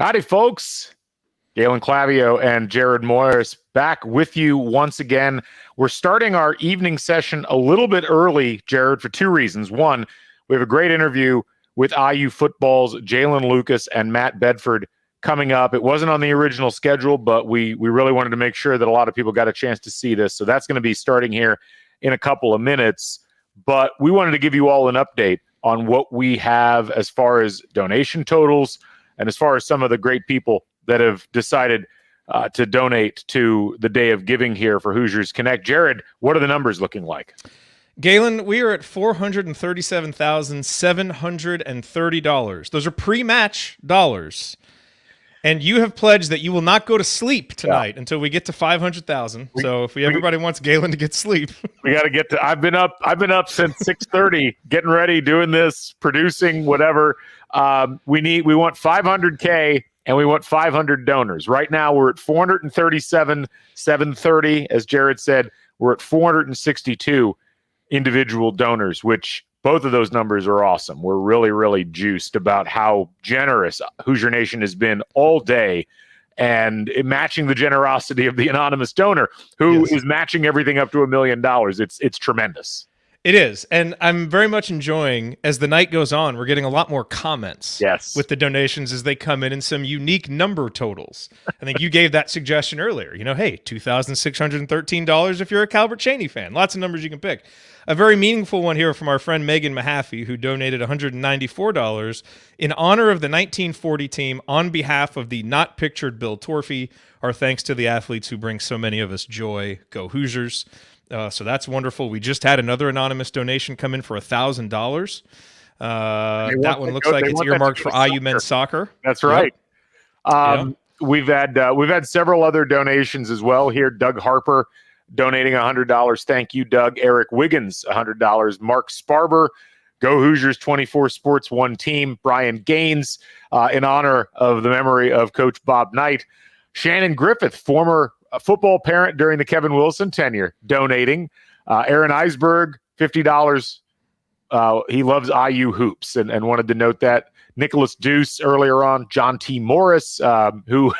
Howdy, folks. Galen Clavio and Jared Morris back with you once again. We're starting our evening session a little bit early, Jared, for two reasons. One, we have a great interview with IU football's Jalen Lucas and Matt Bedford coming up. It wasn't on the original schedule, but we really wanted to make sure that a lot of people got a chance to see this. So that's going to be starting here in a couple of minutes. But we wanted to give you all an update on what we have as far as donation totals and as far as some of the great people that have decided to donate to the Day of Giving here for Hoosiers Connect. Jared, what are the numbers looking like? Galen, we are at $437,730. Those are pre-match dollars. And you have pledged that you will not go to sleep tonight until we get to 500,000. So if everybody wants Galen to get sleep, we got to get to. I've been up since 6:30, getting ready, doing this, producing, whatever. We want 500K and we want 500 donors. Right now we're at 437,730. As Jared said, we're at 462 individual donors, which both of those numbers are awesome. We're really, really juiced about how generous Hoosier Nation has been all day, and matching the generosity of the anonymous donor who is matching everything up to $1 million. It's tremendous. It is. And I'm very much enjoying, as the night goes on, we're getting a lot more comments with the donations as they come in and some unique number totals. I think you gave that suggestion earlier. Hey, $2,613 if you're a Calvert Chaney fan. Lots of numbers you can pick. A very meaningful one here from our friend Megan Mahaffey, who donated $194 in honor of the 1940 team on behalf of the not pictured Bill Torfey. Our thanks to the athletes who bring so many of us joy. Go Hoosiers. So that's wonderful. We just had another anonymous donation come in for $1,000. That one looks like it's earmarked for IU men's soccer. That's right. Yep. We've had several other donations as well here. Doug Harper donating $100. Thank you, Doug. Eric Wiggins, $100. Mark Sparber, Go Hoosiers 24 Sports One Team. Brian Gaines, in honor of the memory of Coach Bob Knight. Shannon Griffith, former football parent during the Kevin Wilson tenure, donating. Aaron Eisberg, $50. He loves IU hoops and wanted to note that. Nicholas Deuce earlier on, John T. Morris, who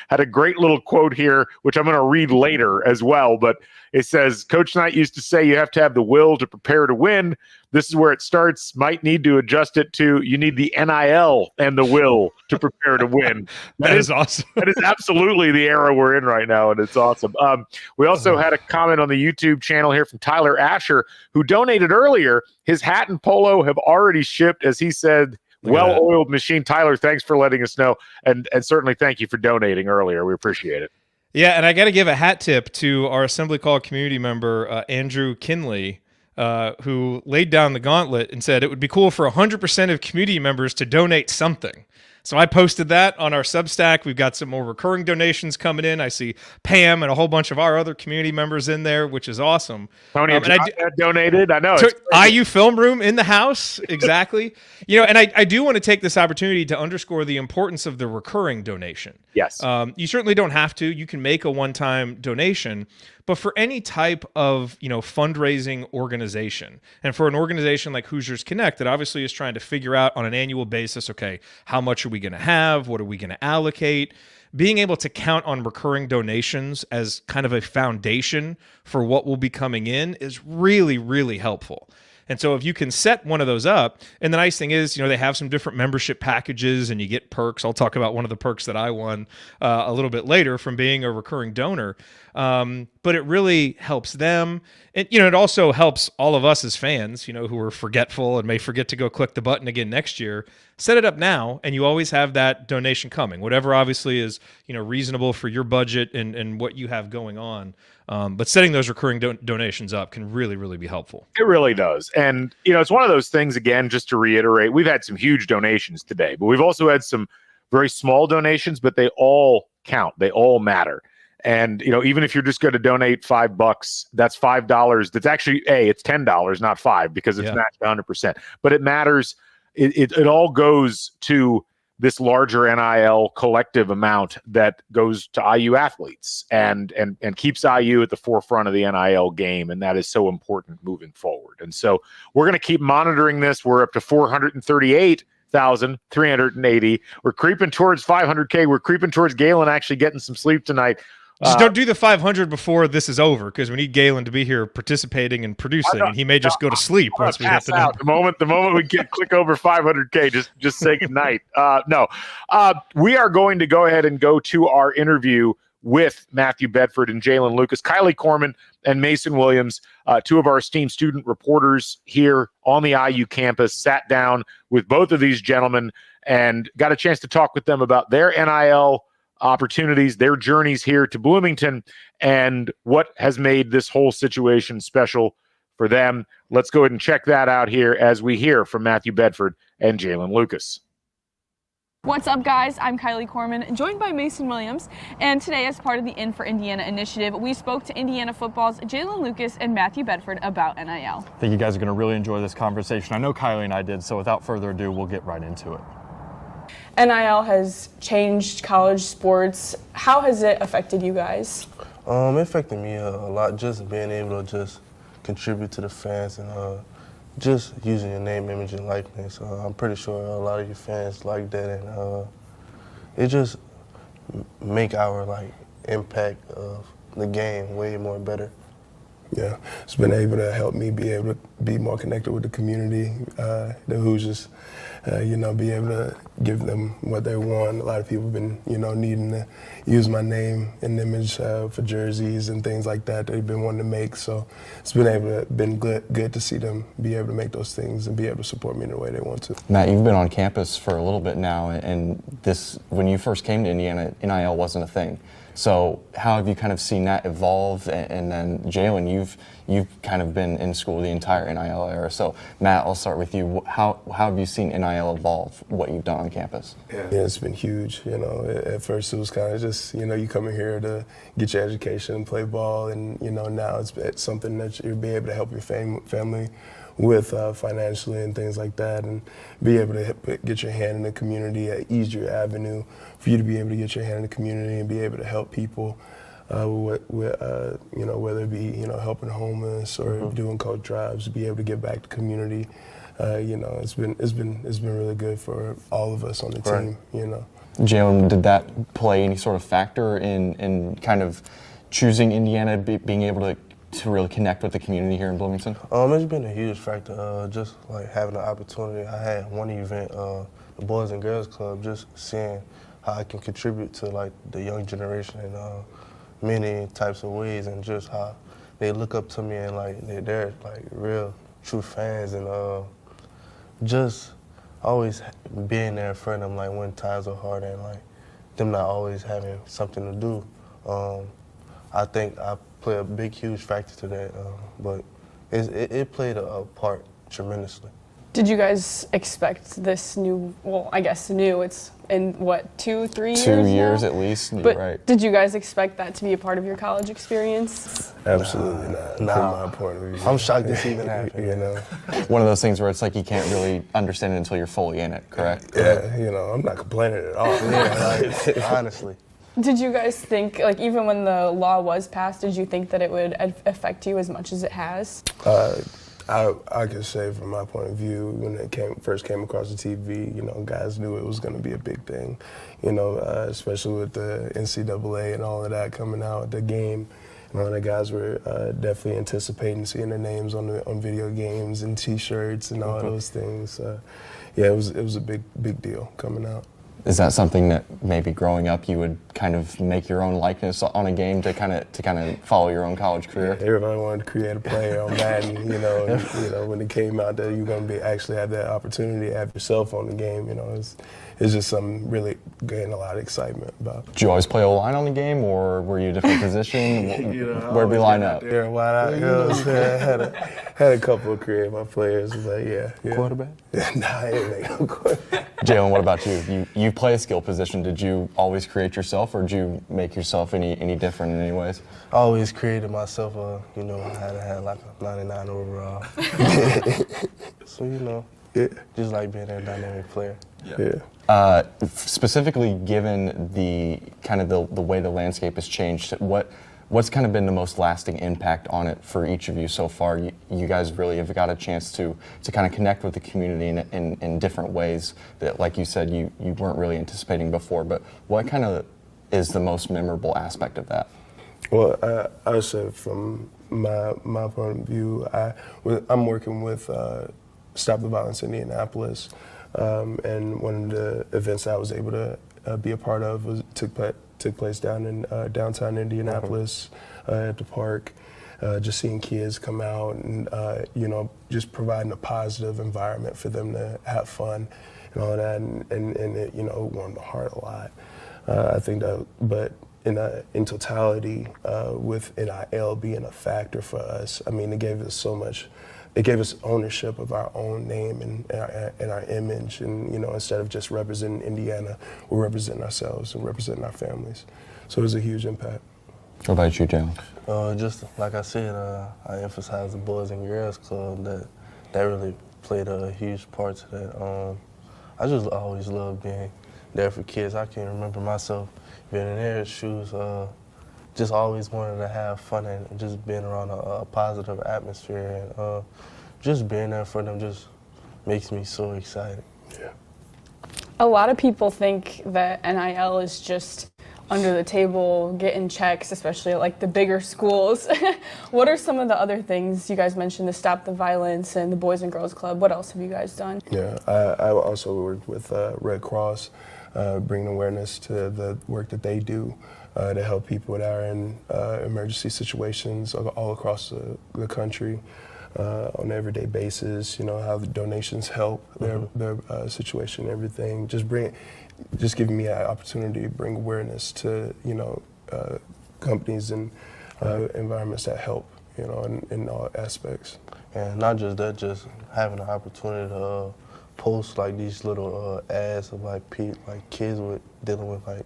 had a great little quote here, which I'm going to read later as well. But it says, Coach Knight used to say you have to have the will to prepare to win. This is where it starts. Might need to adjust it to you need the NIL and the will to prepare to win. That is awesome. That is absolutely the era we're in right now, and it's awesome. We also had a comment on the YouTube channel here from Tyler Asher, who donated earlier. His hat and polo have already shipped, as he said. Well-oiled machine. Tyler, thanks for letting us know. And certainly thank you for donating earlier. We appreciate it. Yeah, and I got to give a hat tip to our Assembly Call community member, Andrew Kinley, who laid down the gauntlet and said it would be cool for 100% of community members to donate something. So I posted that on our Substack. We've got some more recurring donations coming in. I see Pam and a whole bunch of our other community members in there, which is awesome. Tony donated. I know. IU Film Room in the house. Exactly. And I do want to take this opportunity to underscore the importance of the recurring donation. Yes. You certainly don't have to. You can make a one-time donation. But for any type of, fundraising organization, and for an organization like Hoosiers Connect that obviously is trying to figure out on an annual basis, okay, how much are we going to have? What are we going to allocate? Being able to count on recurring donations as kind of a foundation for what will be coming in is really, really helpful. And so if you can set one of those up, and the nice thing is, they have some different membership packages and you get perks. I'll talk about one of the perks that I won a little bit later from being a recurring donor. But it really helps them. And, it also helps all of us as fans, who are forgetful and may forget to go click the button again next year. Set it up now, and you always have that donation coming, whatever obviously is, reasonable for your budget and what you have going on. But setting those recurring donations up can really, really be helpful. It really does. And, it's one of those things, again, just to reiterate, we've had some huge donations today, but we've also had some very small donations, but they all count. They all matter. And, even if you're just going to donate $5, that's $5. That's actually, it's $10, not $5, because it's matched 100%. But it matters. It all goes to this larger NIL collective amount that goes to IU athletes and keeps IU at the forefront of the NIL game. And that is so important moving forward. And so we're going to keep monitoring this. We're up to 438 $400,380. We're creeping towards 500K. We're creeping towards Galen actually getting some sleep tonight. Just don't do the 500 before this is over, because we need Galen to be here participating and producing, and he may just go to sleep once we hit the number. The moment we click over 500K, just say goodnight. We are going to go ahead and go to our interview with Matthew Bedford and Jalen Lucas. Kylie Corman and Mason Williams, two of our esteemed student reporters here on the IU campus, sat down with both of these gentlemen and got a chance to talk with them about their NIL opportunities, their journeys here to Bloomington, and what has made this whole situation special for them. Let's go ahead and check that out here as we hear from Matthew Bedford and Jalen Lucas. What's up, guys? I'm Kylie Corman, joined by Mason Williams, and today, as part of the In for Indiana initiative, we spoke to Indiana football's Jalen Lucas and Matthew Bedford about NIL. I think you guys are going to really enjoy this conversation. I know Kylie and I did, so without further ado, we'll get right into it. NIL has changed college sports. How has it affected you guys? It affected me a lot, just being able to just contribute to the fans and just using your name, image, and likeness. I'm pretty sure a lot of your fans like that, and it just make our impact of the game way more better. Yeah, it's been able to help me be able to be more connected with the community, the Hoosiers, be able to give them what they want. A lot of people have been, needing to use my name and image for jerseys and things like that they've been wanting to make. So it's been good to see them be able to make those things and be able to support me in the way they want to. Matt, you've been on campus for a little bit now, and when you first came to Indiana, NIL wasn't a thing. So how have you kind of seen that evolve? And then Jalen, you've kind of been in school the entire NIL era. So Matt, I'll start with you. How have you seen NIL evolve, what you've done on campus? Yeah, it's been huge. At first it was kind of just, you come in here to get your education and play ball, and now it's something that you'll be able to help your family with financially and things like that, and be able to get your hand in the community, an easier avenue for you to be able to get your hand in the community and be able to help people, whether it be helping homeless or doing coat drives, be able to give back to the community. It's been really good for all of us on the team. Jalen, did that play any sort of factor in kind of choosing Indiana, being able to really connect with the community here in Bloomington? It's been a huge factor, just having the opportunity. I had one event, the Boys and Girls Club, just seeing how I can contribute to the young generation in many types of ways, and just how they look up to me and they're real true fans, and just always being there for them when times are hard and them not always having something to do. I think I play a big, huge factor to that, but it played a part tremendously. Did you guys expect this new, it's in 2-3 years 2 years now? at least, but right. Did you guys expect that to be a part of your college experience? Absolutely not, from my point of view. I'm shocked this even happened. One of those things where it's you can't really understand it until you're fully in it, correct? Yeah, I'm not complaining at all. Honestly. Did you guys think, even when the law was passed, did you think that it would affect you as much as it has? I can say from my point of view, when it first came across the TV, guys knew it was going to be a big thing, especially with the NCAA and all of that coming out, the game. The guys were definitely anticipating seeing their names on video games and T-shirts and all those things. It was a big deal coming out. Is that something that maybe growing up you would kind of make your own likeness on a game to kind of follow your own college career? Everybody wanted to create a player on Madden, when it came out that you're going to actually have that opportunity to have yourself on the game, it's just something really getting a lot of excitement about. Did you always play O-line on the game, or were you a different position? Where'd we line up? There, wide out girls. Had a couple of creative players, but yeah. Quarterback? Nah, I didn't make no quarterback. Jalen, what about you? You play a skill position. Did you always create yourself, or did you make yourself any different in any ways? I always created myself, I had to have a 99 overall. So, just being a dynamic player. Specifically, given the kind of the way the landscape has changed, what what's kind of been the most lasting impact on it for each of you so far? You guys really have got a chance to kind of connect with the community in different ways that, like you said, you weren't really anticipating before. But what kind of is the most memorable aspect of that? Well, I would say from my point of view, I'm working with Stop the Violence Indianapolis, and one of the events I was able to be a part of took place down in downtown Indianapolis at the park. Just seeing kids come out and just providing a positive environment for them to have fun and all that, and it warmed my heart a lot. I think that, but in totality, with NIL being a factor for us, I mean, it gave us so much. It gave us ownership of our own name and our image, and instead of just representing Indiana, we're representing ourselves and representing our families. So it was a huge impact. What about you, Jalen? Just like I said, I emphasize the Boys and Girls Club. That really played a huge part to that. I just always loved being there for kids. I can remember myself being in their shoes, just always wanted to have fun and just being around a positive atmosphere, and just being there for them just makes me so excited. Yeah. A lot of people think that NIL is just under the table, getting checks, especially at like the bigger schools. What are some of the other things you guys mentioned, the Stop the Violence and the Boys and Girls Club? What else have you guys done? Yeah, I also worked with Red Cross, bringing awareness to the work that they do to help people that are in emergency situations all across the country on an everyday basis. How the donations help their situation and everything. Just giving me an opportunity to bring awareness to companies and environments that help in all aspects. And not just that, just having the opportunity to post like these little ads of like kids dealing with like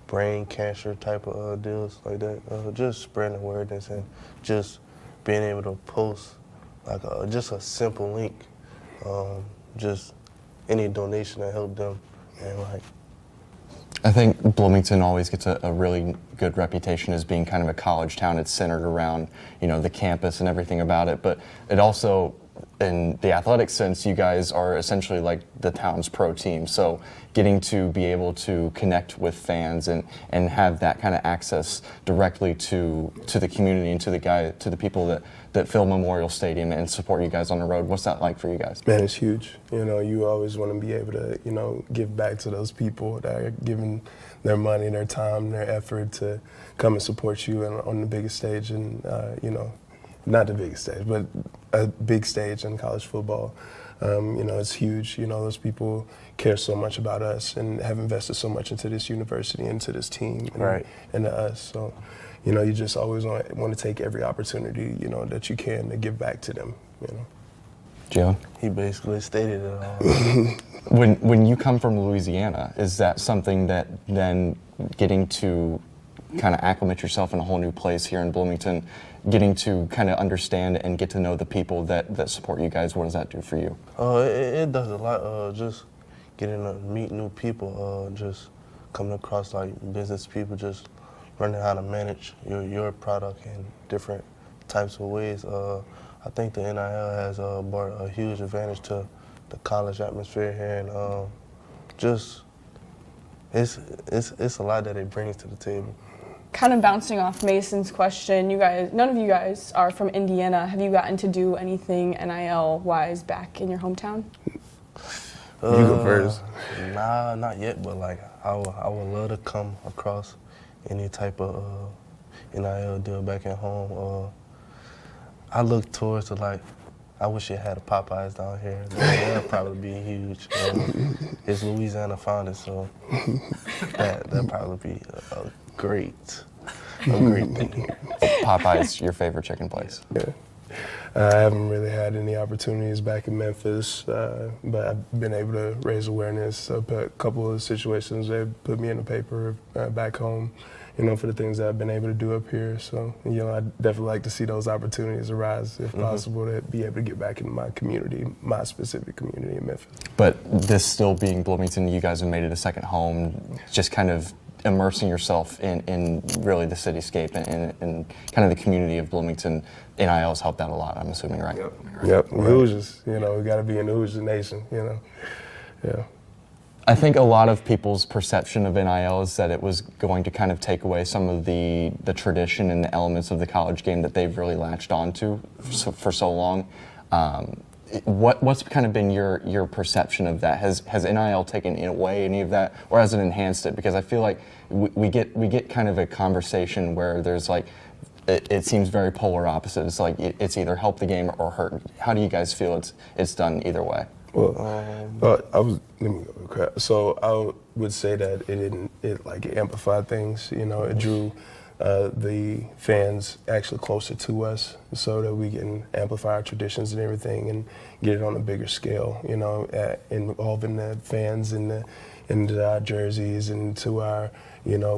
brain cancer type of deals like that. Just spreading awareness and just being able to post like just a simple link, just any donation that helped them, and like. I think Bloomington always gets a really good reputation as being kind of a college town. It's centered around, the campus and everything about it, but it also, in the athletic sense, you guys are essentially like the town's pro team. So getting to be able to connect with fans and have that kind of access directly to the community and to the people that fill Memorial Stadium and support you guys on the road. What's that like for you guys? Man, it's huge. You always want to be able to, give back to those people that are giving their money, their time, their effort to come and support you on the biggest stage, and not the biggest stage, but a big stage in college football. It's huge. Those people care so much about us and have invested so much into this university, into this team, and to us. So, you just always want to take every opportunity, that you can to give back to them, Jalen? He basically stated it all. When you come from Louisiana, is that something that then getting to kind of acclimate yourself in a whole new place here in Bloomington, getting to kind of understand and get to know the people that support you guys, what does that do for you? It does a lot. Just getting to meet new people, just coming across like business people, just learning how to manage your product in different types of ways. I think the NIL has brought a huge advantage to the college atmosphere here, and just it's a lot that it brings to the table. Kind of bouncing off Mason's question, none of you guys are from Indiana. Have you gotten to do anything NIL-wise back in your hometown? You go first. Nah, not yet, but like I would love to come across any type of NIL deal back at home. I look towards I wish it had a Popeyes down here. That'd probably be huge. It's Louisiana founded, so that'd probably be a great thing. Popeye's your favorite chicken place? Yeah. I haven't really had any opportunities back in Memphis, but I've been able to raise awareness. A couple of situations they put me in the paper back home, for the things that I've been able to do up here. So, I'd definitely like to see those opportunities arise, if possible, to be able to get back into my community, my specific community in Memphis. But this still being Bloomington, you guys have made it a second home. Just kind of immersing yourself in really the cityscape and kind of the community of Bloomington. NIL has helped out a lot, I'm assuming, right? Yep. Hoosiers, we got to be in the Hoosiers Nation, Yeah. I think a lot of people's perception of NIL is that it was going to kind of take away some of the tradition and the elements of the college game that they've really latched onto for so long. What's kind of been your perception of that? Has NIL taken away any of that, or has it enhanced it? Because I feel like we get kind of a conversation where there's like it seems very polar opposite. It's like it's either helped the game or hurt. How do you guys feel it's done either way? Well, let me go crap. So I would say that it amplified things. It drew the fans actually closer to us, so that we can amplify our traditions and everything, and get it on a bigger scale. Involving the fans into our jerseys and to our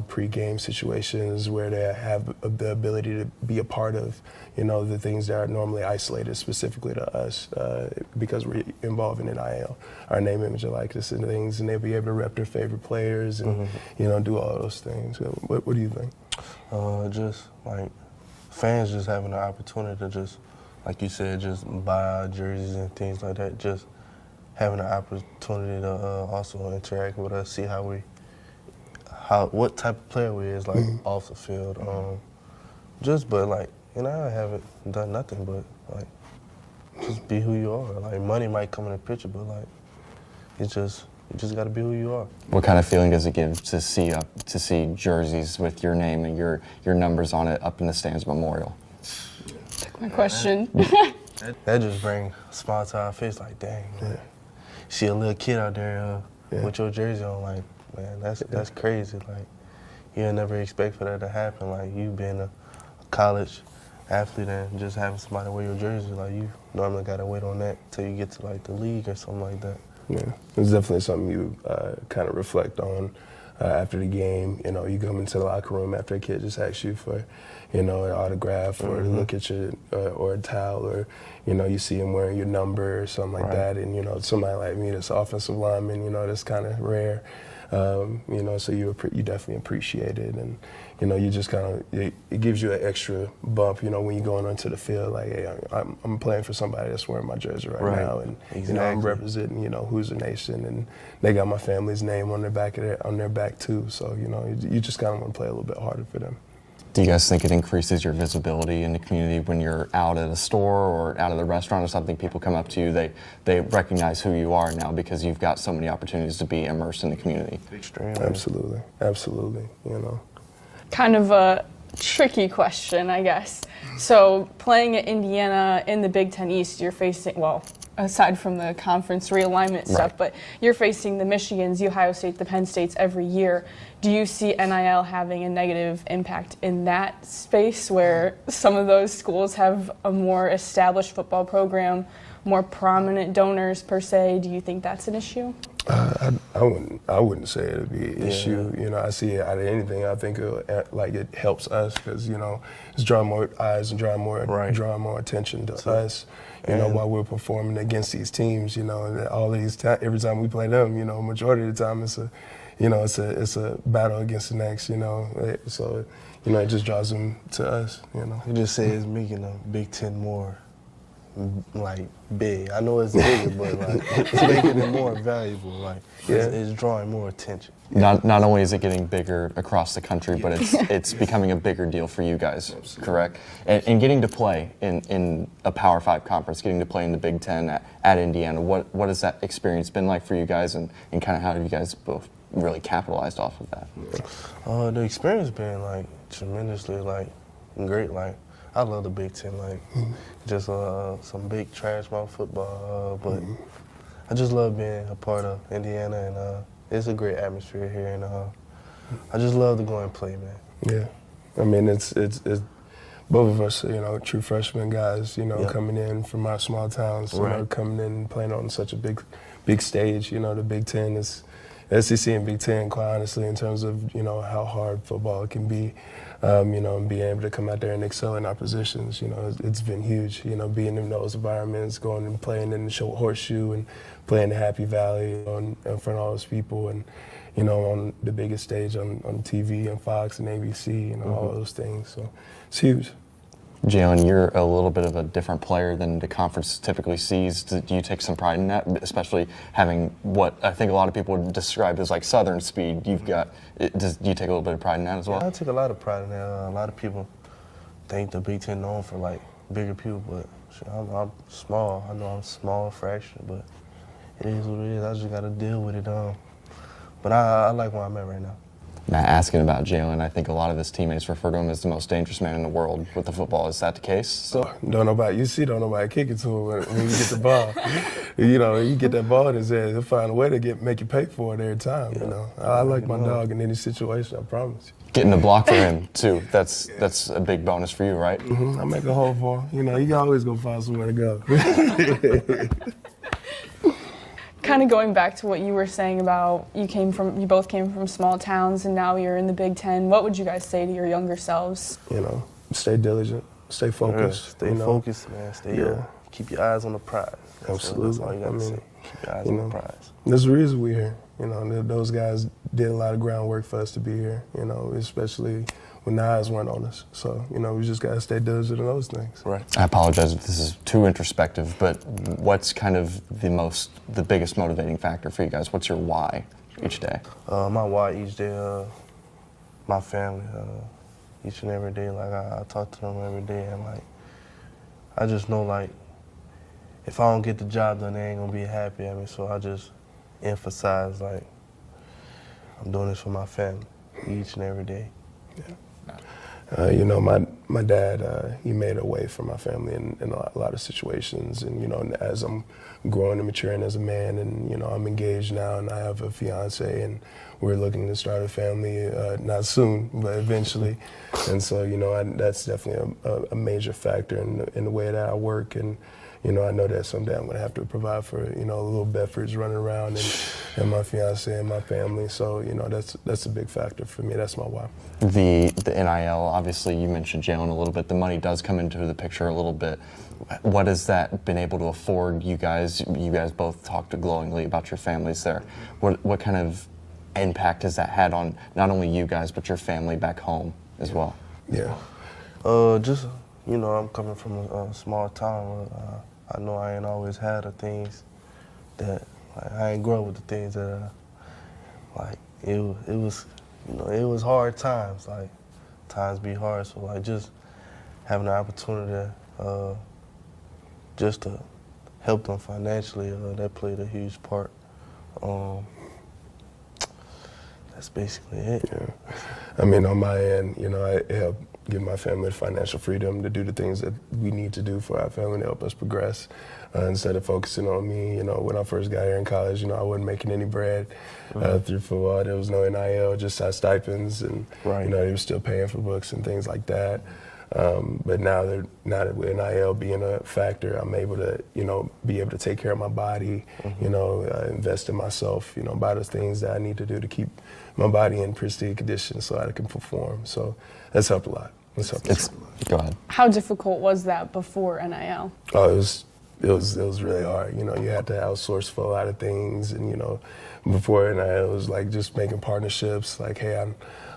pre-game situations where they have the ability to be a part of the things that are normally isolated specifically to us because we're involved in NIL, our name, image, and likeness and things, and they'll be able to rep their favorite players and do all those things. So what do you think? Just like fans just having the opportunity to just, like you said, just buy our jerseys and things like that. Just having the opportunity to also interact with us, see what type of player we is, like off the field. But like, I haven't done nothing but like just be who you are. Like money might come in the picture, but like you just got to be who you are. What kind of feeling does it give to see jerseys with your name and your numbers on it up in the stands memorial? Took my question. That just brings a smile to our face. Like, dang, man. See a little kid out there with your jersey on. Like, man, that's crazy. Like, you'll never expect for that to happen. Like, you being a college athlete and just having somebody wear your jersey, like, you normally got to wait on that till you get to, like, the league or something like that. Yeah, it's definitely something you kind of reflect on after the game. You come into the locker room after a kid just asks you for, an autograph or to look at your, or a towel, or, you see him wearing your number or something like that. And, somebody like me that's offensive lineman, that's kind of rare. So you definitely appreciate it. And, you just kind of, it gives you an extra bump, when you're going onto the field, like, hey, I'm playing for somebody that's wearing my jersey right now. And, I'm representing, Hoosier Nation, and they got my family's name on their back too. So, you just kind of want to play a little bit harder for them. Do you guys think it increases your visibility in the community when you're out at a store or out at the restaurant or something? People come up to you, they recognize who you are now because you've got so many opportunities to be immersed in the community. Extremely. Absolutely. Kind of a tricky question, I guess. So playing at Indiana in the Big Ten East, you're facing, well, aside from the conference realignment stuff, but you're facing the Michigans, the Ohio State, the Penn States every year. Do you see NIL having a negative impact in that space where some of those schools have a more established football program, more prominent donors per se? Do you think that's an issue? I wouldn't say it would be an issue. I see it out of anything. I think it helps us because it's drawing more eyes and drawing more attention to us. While we're performing against these teams, and all these every time we play them, majority of the time it's a battle against the next. So it just draws them to us. You just say it's making the Big Ten more like big. I know it's bigger, but like it's making it more valuable. Like it's drawing more attention. Not only is it getting bigger across the country, but it's becoming a bigger deal for you guys, Absolutely. Correct? And getting to play in a Power 5 conference, getting to play in the Big Ten at Indiana, what has that experience been like for you guys, and kind of how have you guys both really capitalized off of that? The experience been like tremendously like great. Like I love the Big Ten, like just some big trash mouth football, but I just love being a part of Indiana, and it's a great atmosphere here, and I just love to go and play, man. Yeah, I mean it's both of us, true freshman guys, coming in from our small towns, coming in and playing on such a big stage. The Big Ten is SEC and Big Ten, quite honestly, in terms of how hard football can be. And being able to come out there and excel in our positions, it's been huge. Being in those environments, going and playing in the horseshoe and playing the Happy Valley in front of all those people, and on the biggest stage on TV and Fox and ABC and all those things. So it's huge. Jalen, you're a little bit of a different player than the conference typically sees. Do you take some pride in that, especially having what I think a lot of people would describe as like Southern speed? Do you take a little bit of pride in that as well? Yeah, I take a lot of pride in that. A lot of people think the Big Ten known for like bigger people, but shit, I'm small. I know I'm small fraction, but it is what it is. I just got to deal with it. But I like where I'm at right now. Matt, asking about Jalen, I think a lot of his teammates refer to him as the most dangerous man in the world with the football. Is that the case still? Don't nobody kick it to him when you get the ball. You get that ball in his head, he'll find a way to make you pay for it every time. I like my dog in any situation, I promise you. Getting the block for him too. That's a big bonus for you, right? I make a hole for him. You always gonna find somewhere to go. Kind of going back to what you were saying about you both came from small towns and now you're in the Big Ten. What would you guys say to your younger selves? Stay diligent, stay focused. Stay focused, man. Keep your eyes on the prize. Absolutely. That's all you got to say. Keep your eyes on the prize. There's a reason we're here. Those guys did a lot of groundwork for us to be here, especially when the eyes weren't on us. So, we just got to stay diligent in those things. Right. I apologize if this is too introspective, but what's kind of the biggest motivating factor for you guys? What's your why each day? My why each day, my family, each and every day. Like, I talk to them every day, and, like, I just know, like, if I don't get the job done, they ain't going to be happy at me. So I just emphasize, like, I'm doing this for my family each and every day. Yeah. My dad, he made a way for my family in a lot of situations. And, as I'm growing and maturing as a man and, I'm engaged now and I have a fiance and we're looking to start a family, not soon, but eventually. And so, that's definitely a major factor in the way that I work. And, I know that someday I'm going to have to provide for, little Bedfords running around and my fiance and my family. So, that's a big factor for me. That's my why. The NIL, obviously you mentioned Jalen a little bit. The money does come into the picture a little bit. What has that been able to afford you guys? You guys both talked glowingly about your families there. What kind of impact has that had on not only you guys, but your family back home as well? Yeah. I'm coming from a small town. I know I ain't always had the things that, like, I ain't grow up with the things that, it was hard times. Like, times be hard. So, like, just having the opportunity just to help them financially, that played a huge part. That's basically it. Yeah. On my end, I help give my family the financial freedom to do the things that we need to do for our family to help us progress. Instead of focusing on me, when I first got here in college, I wasn't making any bread through football. There was no NIL, just our stipends, and they were still paying for books and things like that. But now that with NIL being a factor, I'm able to, be able to take care of my body, invest in myself, buy the things that I need to do to keep my body in pristine condition so I can perform. So that's helped a lot. Go ahead. How difficult was that before NIL? Oh, it was really hard. You had to outsource for a lot of things, and before NIL, it was like just making partnerships. Like, hey,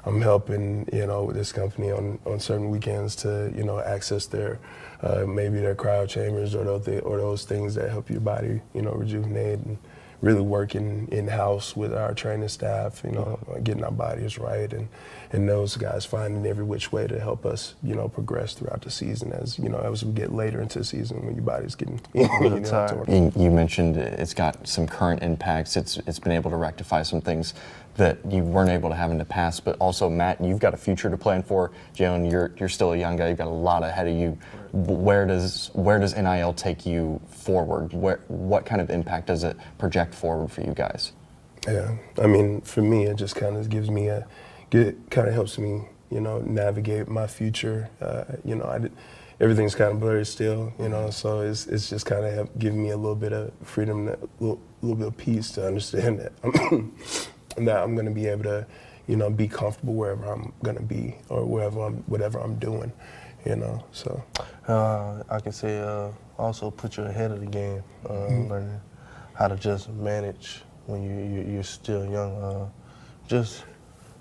I'm helping with this company on certain weekends to access their maybe their cryo chambers or those things that help your body rejuvenate, and really working in-house with our training staff, getting our bodies right, and those guys finding every which way to help us, progress throughout the season as we get later into the season when your body's getting tired. You mentioned it's got some current impacts. It's been able to rectify some things that you weren't able to have in the past, but also, Matt, you've got a future to plan for. Jalen, you're still a young guy. You've got a lot ahead of you. Where does NIL take you forward? What kind of impact does it project forward for you guys? Yeah, for me, it just kind of gives me helps me, navigate my future. Everything's kind of blurry still, so it's just kind of giving me a little bit of freedom, a little bit of peace to understand that that I'm going to be able to, be comfortable wherever I'm going to be or whatever I'm doing, so. I can say also put you ahead of the game, learning how to just manage when you're still young, just,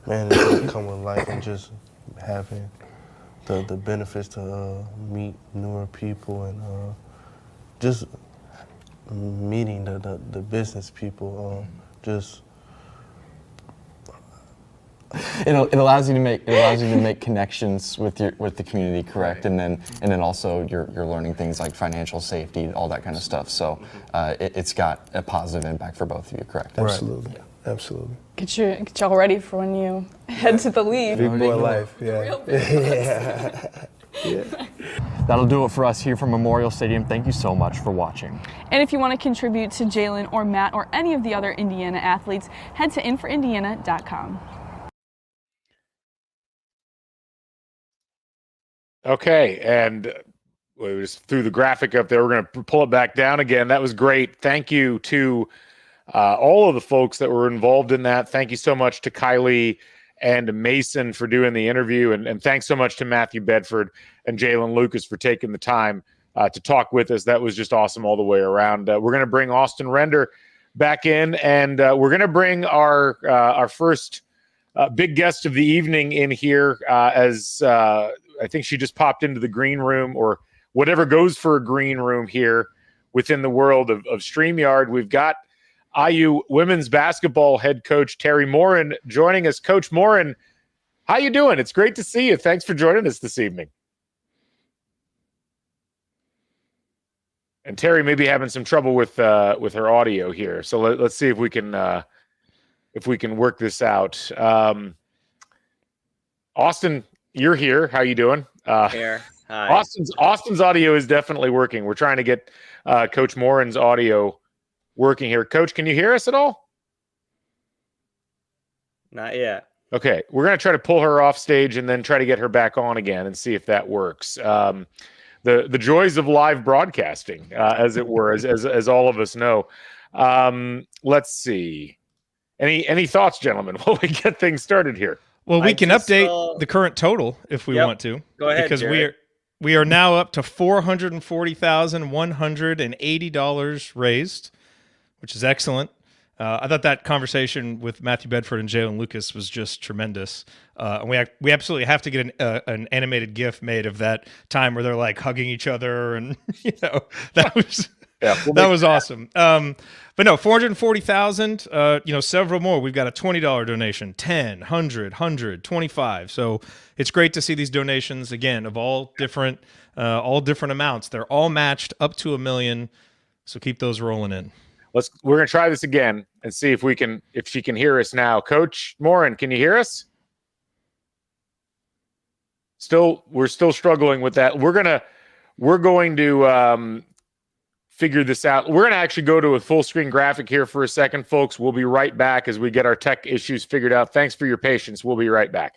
man, it's gonna come with life and just having the benefits to meet newer people and just meeting the business people. Just It allows you to make connections with the community, correct? Right. And then also you're learning things like financial safety, all that kind of stuff. So it's got a positive impact for both of you, correct? Absolutely. Absolutely. Get y'all ready for when you head to the league. Big boy life. Yeah. That'll do it for us here from Memorial Stadium. Thank you so much for watching. And if you want to contribute to Jalen or Matt or any of the other Indiana athletes, head to inforindiana.com. Okay, and we just threw the graphic up there. We're going to pull it back down again. That was great. Thank you to all of the folks that were involved in that. Thank you so much to Kylie and Mason for doing the interview. And thanks so much to Matthew Bedford and Jalen Lucas for taking the time to talk with us. That was just awesome all the way around. We're going to bring Austin Render back in, and we're going to bring our first big guest of the evening in here as I think she just popped into the green room, or whatever goes for a green room here within the world of StreamYard. We've got IU women's basketball head coach Terry Morin joining us. Coach Morin, how you doing? It's great to see you. Thanks for joining us this evening. And Terry may be having some trouble with her audio here, so let's see if we can work this out. Austin, you're here. How you doing? Here. Hi. Austin's audio is definitely working. We're trying to get Coach Morin's audio working here. Coach, can you hear us at all? Not yet. Okay, we're going to try to pull her off stage and then try to get her back on again and see if that works. The joys of live broadcasting, as it were, as all of us know. Let's see. Any thoughts, gentlemen, while we get things started here? Well, we can update the current total if we want to. Go ahead, because Jared. we are now up to $440,180 raised, which is excellent. I thought that conversation with Matthew Bedford and Jalen Lucas was just tremendous. And we absolutely have to get an animated GIF made of that time where they're like hugging each other, and that was that was awesome. But no, 440,000. Several more. We've got a $20 donation, 10, 100, 25. So it's great to see these donations again of all different amounts. They're all matched up to $1 million. So keep those rolling in. We're gonna try this again and see if she can hear us now. Coach Morin, can you hear us? We're still struggling with that. We're going to figure this out. We're going to actually go to a full screen graphic here for a second, folks. We'll be right back as we get our tech issues figured out. Thanks for your patience. We'll be right back.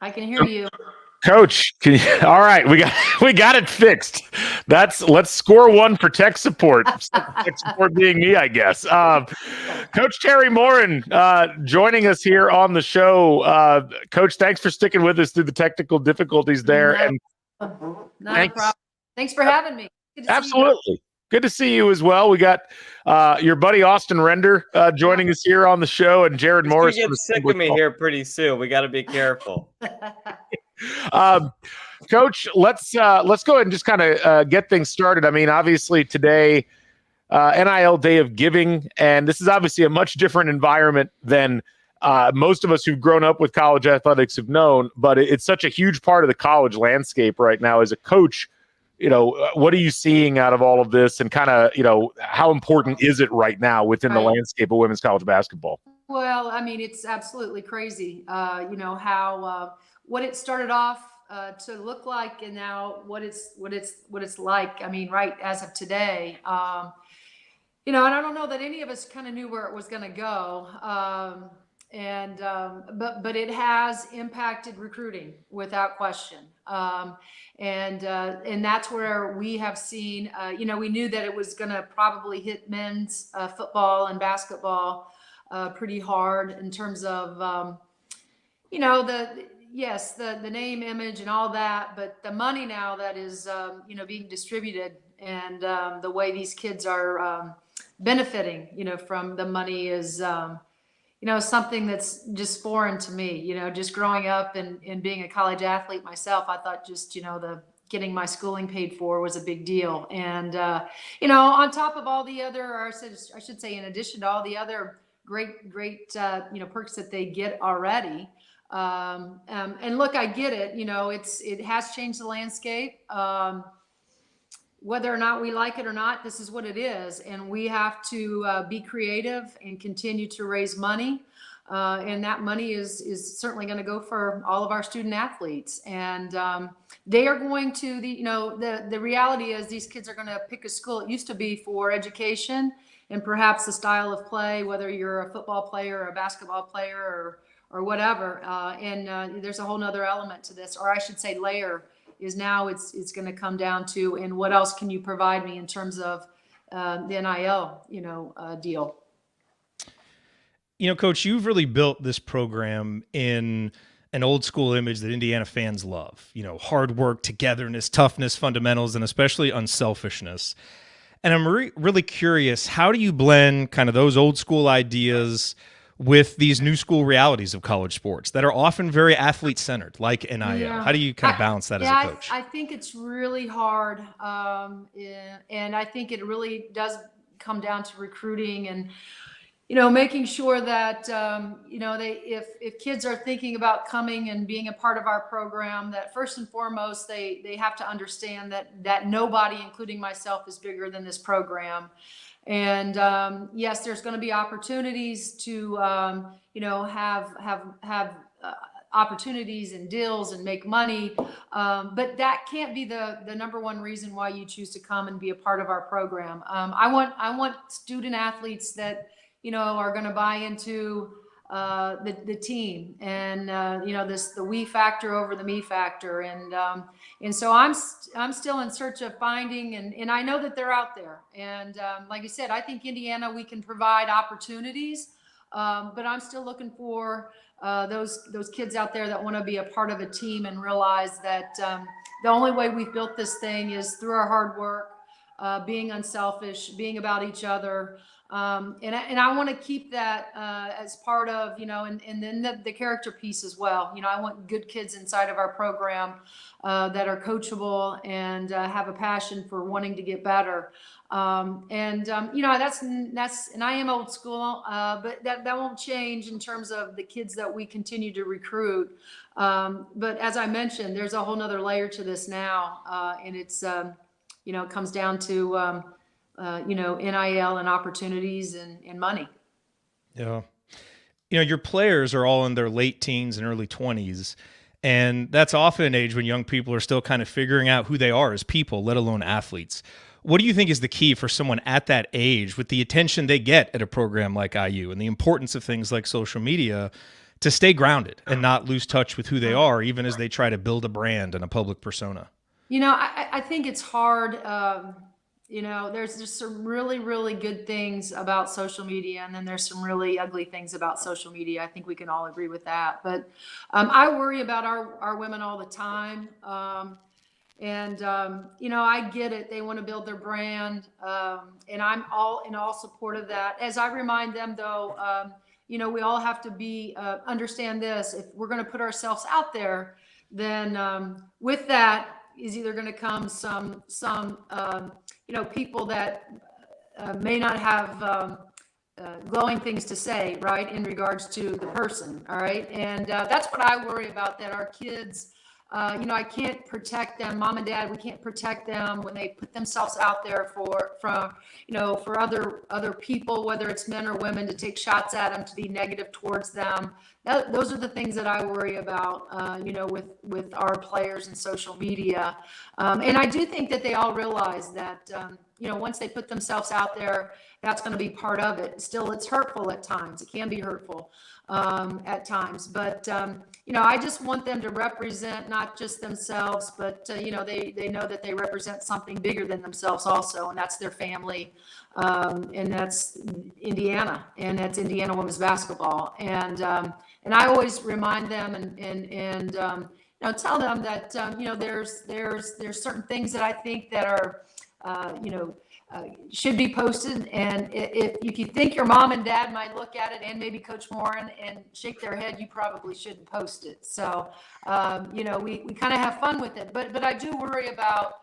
I can hear you. Coach, all right, we got it fixed. Let's score one for tech support. Tech support being me, I guess. Coach Terry Morin joining us here on the show. Coach, thanks for sticking with us through the technical difficulties there. Not a problem. Thanks for having me. Good to see you. Absolutely. Good to see you as well. We got your buddy Austin Render joining us here on the show, and Jared Morris. You get sick of me here pretty soon. We got to be careful. Coach, let's go ahead and just kind of get things started. I mean, obviously today, NIL Day of Giving, and this is obviously a much different environment than most of us who've grown up with college athletics have known, but it's such a huge part of the college landscape right now. As a coach, what are you seeing out of all of this, and kind of, how important is it right now within the landscape of women's college basketball? Well, I mean, it's absolutely crazy, how what it started off to look like, and now what it's like. I mean, right as of today, and I don't know that any of us kind of knew where it was going to go. But it has impacted recruiting without question. And that's where we have seen, we knew that it was going to probably hit men's football and basketball pretty hard in terms of, the name, image, and all that, but the money now that is, being distributed, and the way these kids are benefiting, from the money is, something that's just foreign to me. Just growing up and being a college athlete myself, I thought just, the getting my schooling paid for was a big deal. And, on top of all the other, or I should say, in addition to all the other great, perks that they get already. And look, I get it. It has changed the landscape. Whether or not we like it or not, this is what it is. And we have to be creative and continue to raise money. And that money is certainly going to go for all of our student athletes. And they are going to, the reality is these kids are going to pick a school. It used to be for education and perhaps the style of play, whether you're a football player or a basketball player or whatever. And there's a whole nother element to this, or I should say layer, is now it's going to come down to, and what else can you provide me in terms of the NIL, deal. Coach, you've really built this program in an old school image that Indiana fans love. Hard work, togetherness, toughness, fundamentals, and especially unselfishness. And I'm really curious, how do you blend kind of those old school ideas with these new school realities of college sports that are often very athlete centered, like NIL? Yeah. How do you kind of balance that as a coach? I think it's really hard. And I think it really does come down to recruiting and, making sure that, if kids are thinking about coming and being a part of our program, that first and foremost, they have to understand that nobody, including myself, is bigger than this program. And yes, there's going to be opportunities to, have opportunities and deals and make money. But that can't be the number one reason why you choose to come and be a part of our program. I want student athletes that, are going to buy into the team, and the we factor over the me factor, and so I'm still in search of finding, and I know that they're out there, and like I said, I think Indiana, we can provide opportunities, but I'm still looking for those kids out there that want to be a part of a team and realize that the only way we've built this thing is through our hard work, being unselfish, being about each other. And I want to keep that as part of, and then the character piece as well. I want good kids inside of our program that are coachable and have a passion for wanting to get better. That's and I am old school, but that won't change in terms of the kids that we continue to recruit. But as I mentioned, there's a whole nother layer to this now, and it's it comes down to NIL and opportunities and money. Yeah. Your players are all in their late teens and early 20s. And that's often an age when young people are still kind of figuring out who they are as people, let alone athletes. What do you think is the key for someone at that age, with the attention they get at a program like IU and the importance of things like social media, to stay grounded and not lose touch with who they are, even as they try to build a brand and a public persona? I think it's hard. There's just some really, really good things about social media, and then there's some really ugly things about social media. I think we can all agree with that. But I worry about our women all the time. I get it. They want to build their brand. And I'm all support of that. As I remind them, though, we all have to understand this. If we're going to put ourselves out there, then with that is either going to come some people that may not have glowing things to say, right, in regards to the person, all right? And that's what I worry about, that our kids, I can't protect them. Mom and dad, we can't protect them when they put themselves out there for other people, whether it's men or women, to take shots at them, to be negative towards them. Those are the things that I worry about, with our players and social media. And I do think that they all realize that, once they put themselves out there, that's going to be part of it. Still, it's hurtful at times. It can be hurtful at times. But, I just want them to represent not just themselves, but, they know that they represent something bigger than themselves also, and that's their family. And that's Indiana, and that's Indiana women's basketball. And I always remind them and tell them that, there's certain things that I think that are, should be posted. And if you think your mom and dad might look at it, and maybe Coach Morin, and shake their head, you probably shouldn't post it. So, we kind of have fun with it, but I do worry about,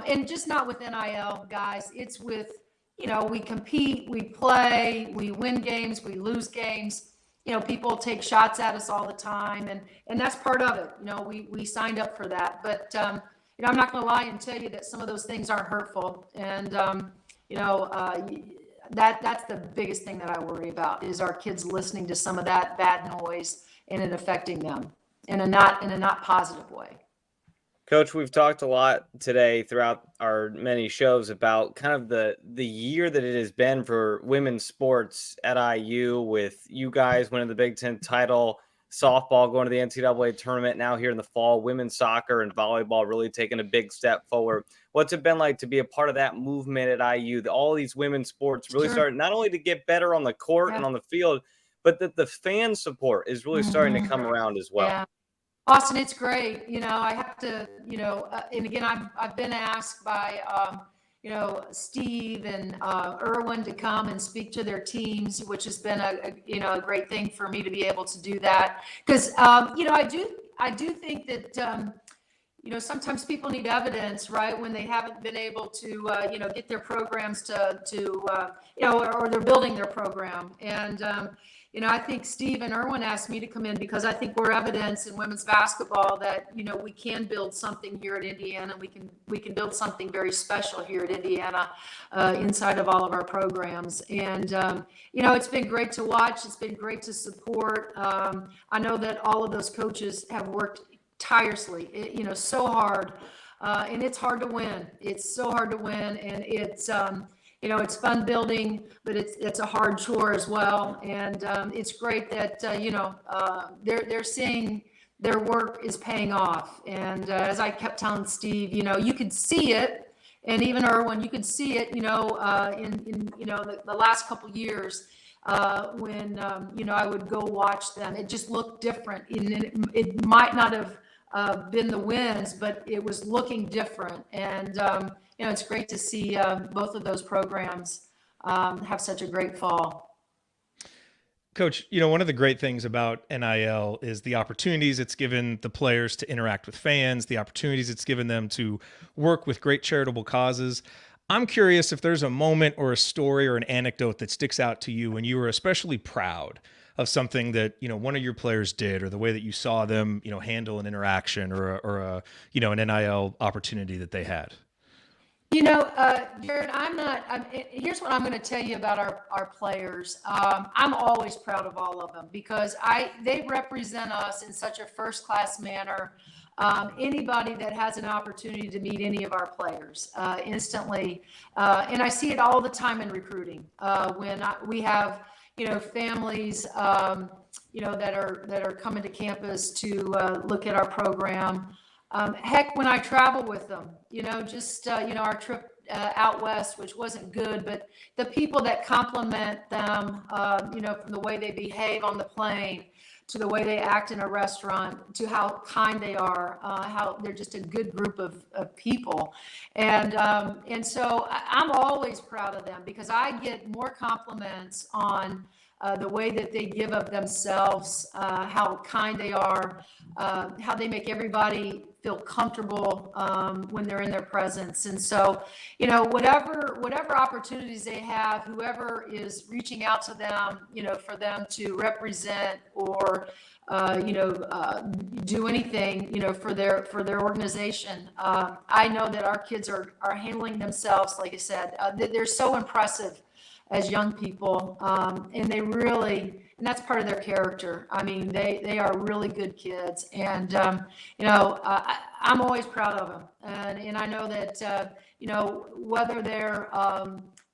and just not with NIL, guys, it's with, we compete, we play, we win games, we lose games. People take shots at us all the time, and that's part of it. We signed up for that, but, I'm not going to lie and tell you that some of those things aren't hurtful. And, that's the biggest thing that I worry about, is our kids listening to some of that bad noise and it affecting them in a not positive way. Coach, we've talked a lot today throughout our many shows about kind of the year that it has been for women's sports at IU, with you guys winning the Big Ten title, softball going to the NCAA tournament now here in the fall, women's soccer and volleyball really taking a big step forward. What's it been like to be a part of that movement at IU? All these women's sports really starting not only to get better on the court and on the field, but that the fan support is really starting to come around as well. Yeah. Austin, it's great. I have to, and again, I've been asked by, Steve and Erwin to come and speak to their teams, which has been a great thing for me to be able to do that. Because, I do think that, sometimes people need evidence, right? When they haven't been able to, get their programs or they're building their program. And, I think Steve and Erwin asked me to come in because I think we're evidence in women's basketball that, we can build something here at Indiana. We can build something very special here at Indiana inside of all of our programs. And, it's been great to watch. It's been great to support. I know that all of those coaches have worked tirelessly, so hard. And it's hard to win. It's so hard to win. And it's, it's fun building, but it's a hard chore as well. And it's great that, they're seeing their work is paying off. And as I kept telling Steve, you could see it, and even Erwin, you could see it, in the last couple of years when, I would go watch them. It just looked different. And it might not have been the wins, but it was looking different. And, it's great to see both of those programs have such a great fall. Coach, one of the great things about NIL is the opportunities it's given the players to interact with fans, the opportunities it's given them to work with great charitable causes. I'm curious if there's a moment or a story or an anecdote that sticks out to you when you were especially proud of something that, one of your players did, or the way that you saw them, handle an interaction or an NIL opportunity that they had. Jared, here's what I'm going to tell you about our players. I'm always proud of all of them because they represent us in such a first-class manner. Anybody that has an opportunity to meet any of our players instantly, and I see it all the time in recruiting when we have, families, that are coming to campus to look at our program. Heck, when I travel with them, our trip out west, which wasn't good, but the people that compliment them, from the way they behave on the plane, to the way they act in a restaurant, to how kind they are, how they're just a good group of people. And so I'm always proud of them, because I get more compliments on the way that they give of themselves, how kind they are, how they make everybody feel comfortable when they're in their presence. And so, whatever opportunities they have, whoever is reaching out to them, for them to represent or do anything, for their organization. I know that our kids are handling themselves, like I said, they're so impressive as young people, and that's part of their character. I mean, they are really good kids, and I'm always proud of them, and I know that whether they're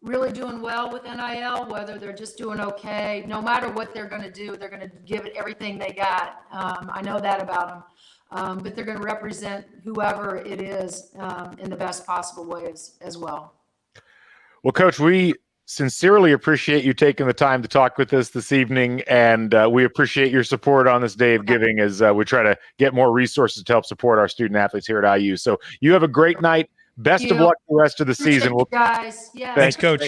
really doing well with NIL, whether they're just doing okay, no matter what they're going to do, they're going to give it everything they got. I know that about them, but they're going to represent whoever it is in the best possible ways as well. Well, Coach, we sincerely appreciate you taking the time to talk with us this evening, and we appreciate your support on this day of giving as we try to get more resources to help support our student athletes here at IU. So you have a great night. Best of luck the rest of the season. You guys. Yeah. Thanks, Coach.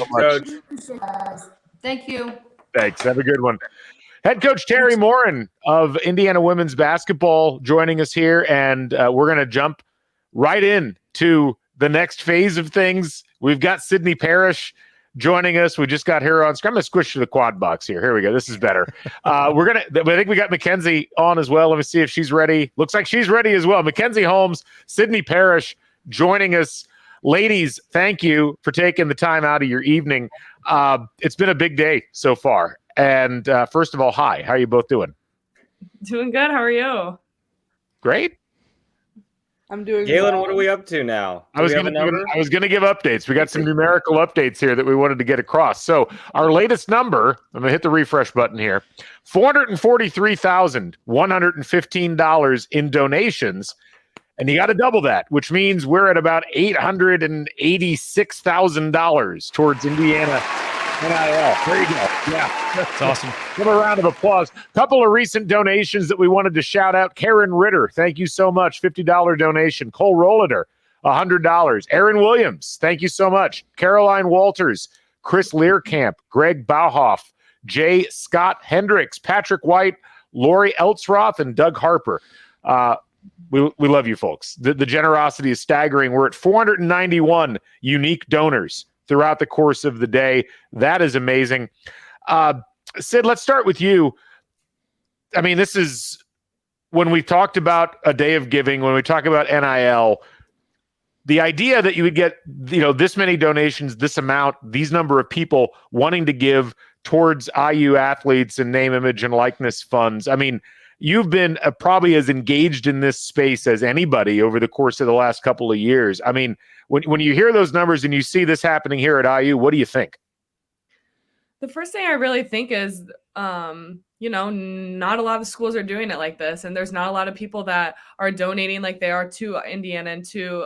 Thank you. Thanks. Have a good one. Head coach Terry Morin of Indiana women's basketball joining us here, and we're going to jump right in to the next phase of things. We've got Sydney Parrish joining us. We just got her on screen. I'm going to squish to the quad box here. Here we go. This is better. I think we got Mackenzie on as well. Let me see if she's ready. Looks like she's ready as well. Mackenzie Holmes, Sydney Parrish joining us. Ladies, thank you for taking the time out of your evening. It's been a big day so far. And first of all, hi. How are you both doing? Doing good. How are you? Great. I'm doing Galen, well. what are we up to now? I was going to give updates. We got some numerical updates here that we wanted to get across. So our latest number, I'm going to hit the refresh button here, $443,115 in donations. And you got to double that, which means we're at about $886,000 towards Indiana NIL. There you go. Yeah. That's awesome. Give a round of applause. Couple of recent donations that we wanted to shout out. Karen Ritter, thank you so much. $50 donation. Cole Rollader, $100. Aaron Williams, thank you so much. Caroline Walters, Chris Learcamp, Greg Bauhoff, J. Scott Hendricks, Patrick White, Lori Eltzroth, and Doug Harper. We love you folks. The generosity is staggering. We're at 491 unique donors throughout the course of the day. That is amazing. Sid, let's start with you. I mean, this is when we talked about a day of giving, when we talk about NIL, the idea that you would get, this many donations, this amount, these number of people wanting to give towards IU athletes and name, image, and likeness funds. I mean, you've been probably as engaged in this space as anybody over the course of the last couple of years. I mean, when you hear those numbers and you see this happening here at IU, what do you think? The first thing I really think is, not a lot of schools are doing it like this. And there's not a lot of people that are donating like they are to Indiana and to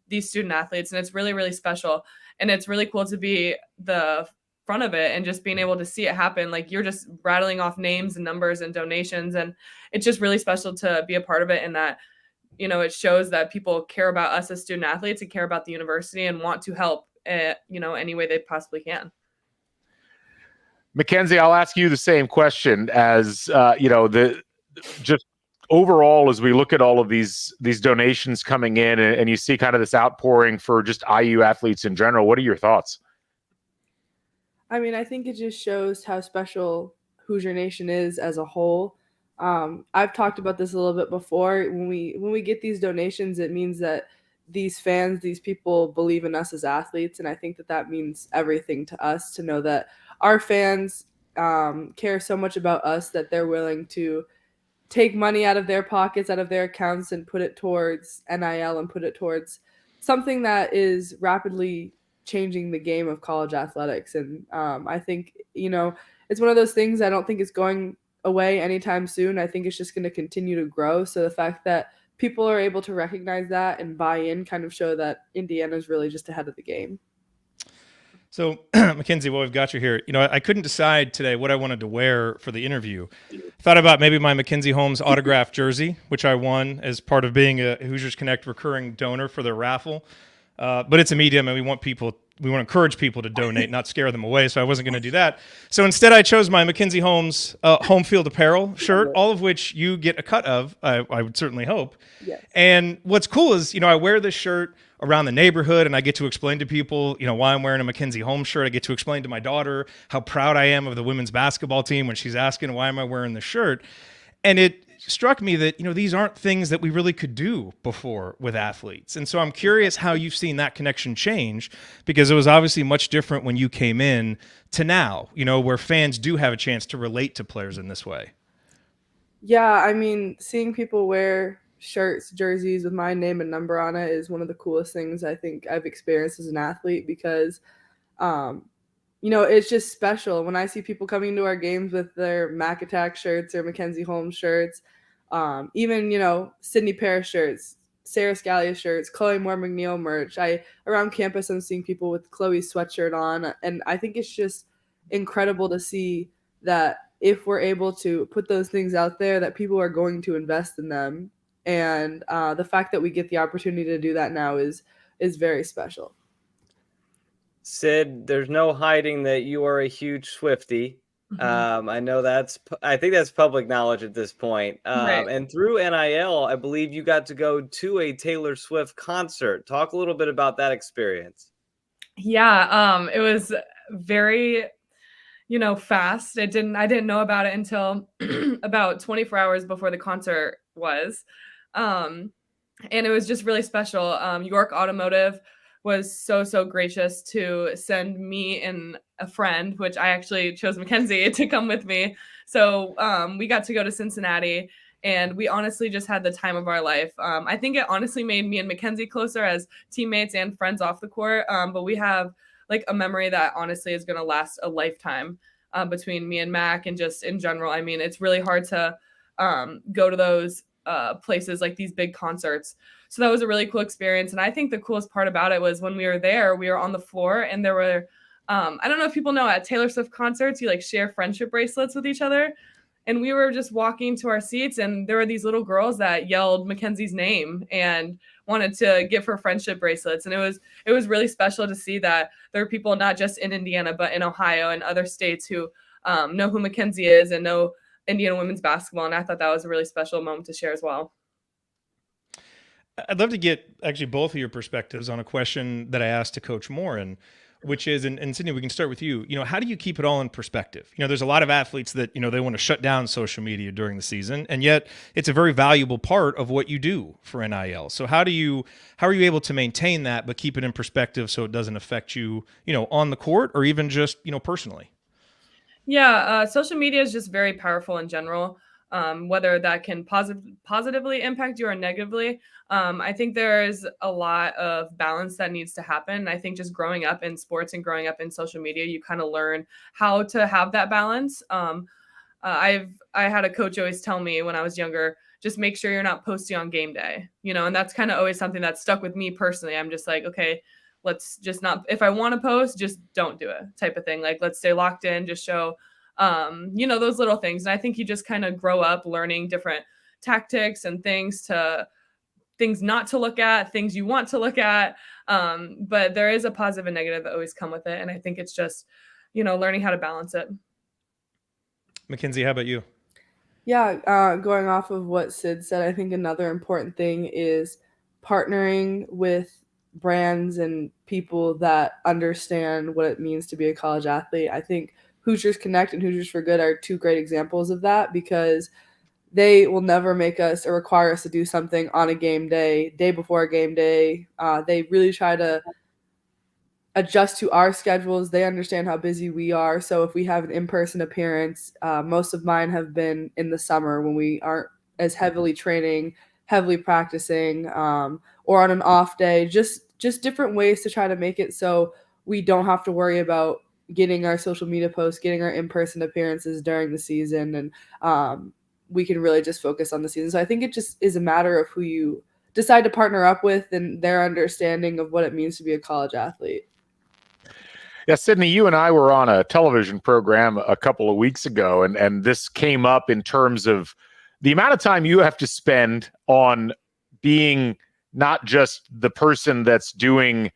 these student athletes. And it's really, really special. And it's really cool to be the front of it and just being able to see it happen. Like, you're just rattling off names and numbers and donations. And it's just really special to be a part of it. And that, it shows that people care about us as student athletes and care about the university and want to help, any way they possibly can. Mackenzie, I'll ask you the same question as, just overall, as we look at all of these donations coming in and you see kind of this outpouring for just IU athletes in general, what are your thoughts? I mean, I think it just shows how special Hoosier Nation is as a whole. I've talked about this a little bit before. When we get these donations, it means that these fans, these people believe in us as athletes. And I think that means everything to us to know that our fans care so much about us that they're willing to take money out of their pockets, out of their accounts, and put it towards NIL and put it towards something that is rapidly changing the game of college athletics. And I think, it's one of those things I don't think is going away anytime soon. I think it's just going to continue to grow. So the fact that people are able to recognize that and buy in kind of show that Indiana is really just ahead of the game. So, Mackenzie, while we've got you here, I couldn't decide today what I wanted to wear for the interview. Thought about maybe my Mackenzie Holmes autographed jersey, which I won as part of being a Hoosiers Connect recurring donor for their raffle. But it's a medium, and we want to encourage people to donate, not scare them away. So I wasn't going to do that. So instead, I chose my Mackenzie Holmes home field apparel shirt, all of which you get a cut of. I would certainly hope. Yes. And what's cool is, I wear this shirt around the neighborhood, and I get to explain to people, why I'm wearing a Mackenzie Holmes shirt. I get to explain to my daughter how proud I am of the women's basketball team when she's asking, why am I wearing this shirt? And it struck me that, these aren't things that we really could do before with athletes. And so I'm curious how you've seen that connection change, because it was obviously much different when you came in to now, where fans do have a chance to relate to players in this way. Yeah, I mean, seeing people wear shirts, jerseys with my name and number on it is one of the coolest things I think I've experienced as an athlete, because it's just special when I see people coming to our games with their Mac Attack shirts or Mackenzie Holmes shirts, even, Sydney Parrish shirts, Sarah Scalia shirts, Chloe Moore McNeil merch. Around campus, I'm seeing people with Chloe's sweatshirt on, and I think it's just incredible to see that if we're able to put those things out there, that people are going to invest in them. And the fact that we get the opportunity to do that now is very special. Sid, there's no hiding that you are a huge Swiftie. I know I think that's public knowledge at this point. Right. And through NIL, I believe you got to go to a Taylor Swift concert. Talk a little bit about that experience. Yeah, it was very, fast. I didn't know about it until about 24 hours before the concert was. And it was just really special. York Automotive was so gracious to send me and a friend, which I actually chose Mackenzie to come with me. So we got to go to Cincinnati, and we honestly just had the time of our life. I think it honestly made me and Mackenzie closer as teammates and friends off the court. But we have like a memory that honestly is going to last a lifetime between me and Mac, and just in general. I mean, it's really hard to go to those places like these big concerts. So that was a really cool experience. And I think the coolest part about it was when we were there, we were on the floor, and there were, I don't know if people know, at Taylor Swift concerts, you like share friendship bracelets with each other. And we were just walking to our seats, and there were these little girls that yelled Mackenzie's name and wanted to give her friendship bracelets. And it was really special to see that there are people not just in Indiana, but in Ohio and other states who know who Mackenzie is and know Indiana women's basketball. And I thought that was a really special moment to share as well. I'd love to get actually both of your perspectives on a question that I asked to Coach Morin, which is, and Sydney, we can start with you. How do you keep it all in perspective? There's a lot of athletes that, they want to shut down social media during the season, and yet it's a very valuable part of what you do for NIL. So how are you able to maintain that, but keep it in perspective so it doesn't affect you, on the court or even just, personally? Yeah, social media is just very powerful in general. Whether that can positively impact you or negatively. I think there is a lot of balance that needs to happen. I think just growing up in sports and growing up in social media, you kind of learn how to have that balance. I had a coach always tell me when I was younger, just make sure you're not posting on game day, and that's kind of always something that stuck with me personally. I'm just like, okay, let's just not, if I want to post, just don't do it type of thing. Like, let's stay locked in, just show those little things. And I think you just kind of grow up learning different tactics and things not to look at, things you want to look at. But there is a positive and negative that always come with it. And I think it's just, learning how to balance it. Mackenzie, how about you? Yeah, going off of what Sid said, I think another important thing is partnering with brands and people that understand what it means to be a college athlete. I think Hoosiers Connect and Hoosiers for Good are two great examples of that, because they will never make us or require us to do something on a game day before a game day. They really try to adjust to our schedules. They understand how busy we are. So if we have an in-person appearance, most of mine have been in the summer when we aren't as heavily training, heavily practicing, or on an off day, just different ways to try to make it so we don't have to worry about getting our social media posts, getting our in-person appearances during the season, and we can really just focus on the season. So I think it just is a matter of who you decide to partner up with and their understanding of what it means to be a college athlete. Yeah, Sydney, you and I were on a television program a couple of weeks ago, and this came up in terms of the amount of time you have to spend on being not just the person that's doing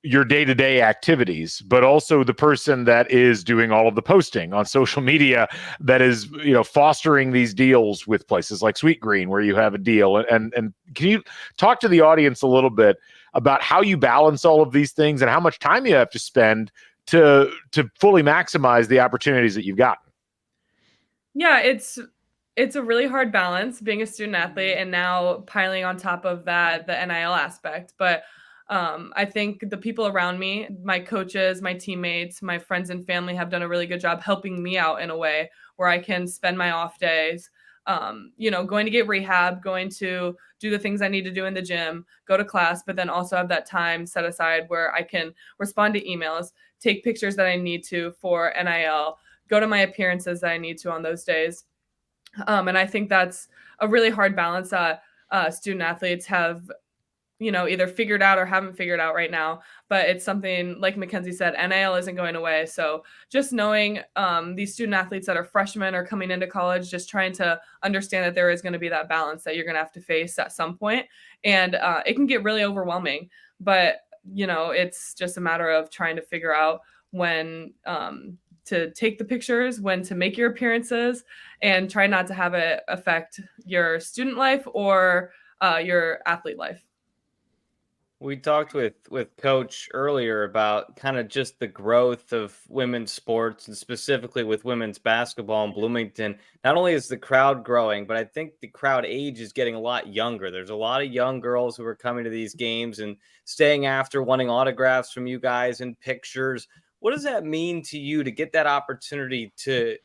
your day-to-day activities, but also the person that is doing all of the posting on social media, that is, fostering these deals with places like Sweet Green, where you have a deal. And can you talk to the audience a little bit about how you balance all of these things and how much time you have to spend to fully maximize the opportunities that you've got? Yeah, it's a really hard balance being a student athlete and now piling on top of that the NIL aspect. But I think the people around me, my coaches, my teammates, my friends and family have done a really good job helping me out in a way where I can spend my off days, going to get rehab, going to do the things I need to do in the gym, go to class, but then also have that time set aside where I can respond to emails, take pictures that I need to for NIL, go to my appearances that I need to on those days. And I think that's a really hard balance that student athletes have, either figured out or haven't figured out right now. But it's something, like Mackenzie said, NIL isn't going away. So just knowing these student athletes that are freshmen or coming into college, just trying to understand that there is going to be that balance that you're going to have to face at some point. And it can get really overwhelming. But, it's just a matter of trying to figure out when to take the pictures, when to make your appearances, and try not to have it affect your student life or your athlete life. We talked with Coach earlier about kind of just the growth of women's sports, and specifically with women's basketball in Bloomington. Not only is the crowd growing, but I think the crowd age is getting a lot younger. There's a lot of young girls who are coming to these games and staying after, wanting autographs from you guys and pictures. What does that mean to you to get that opportunity to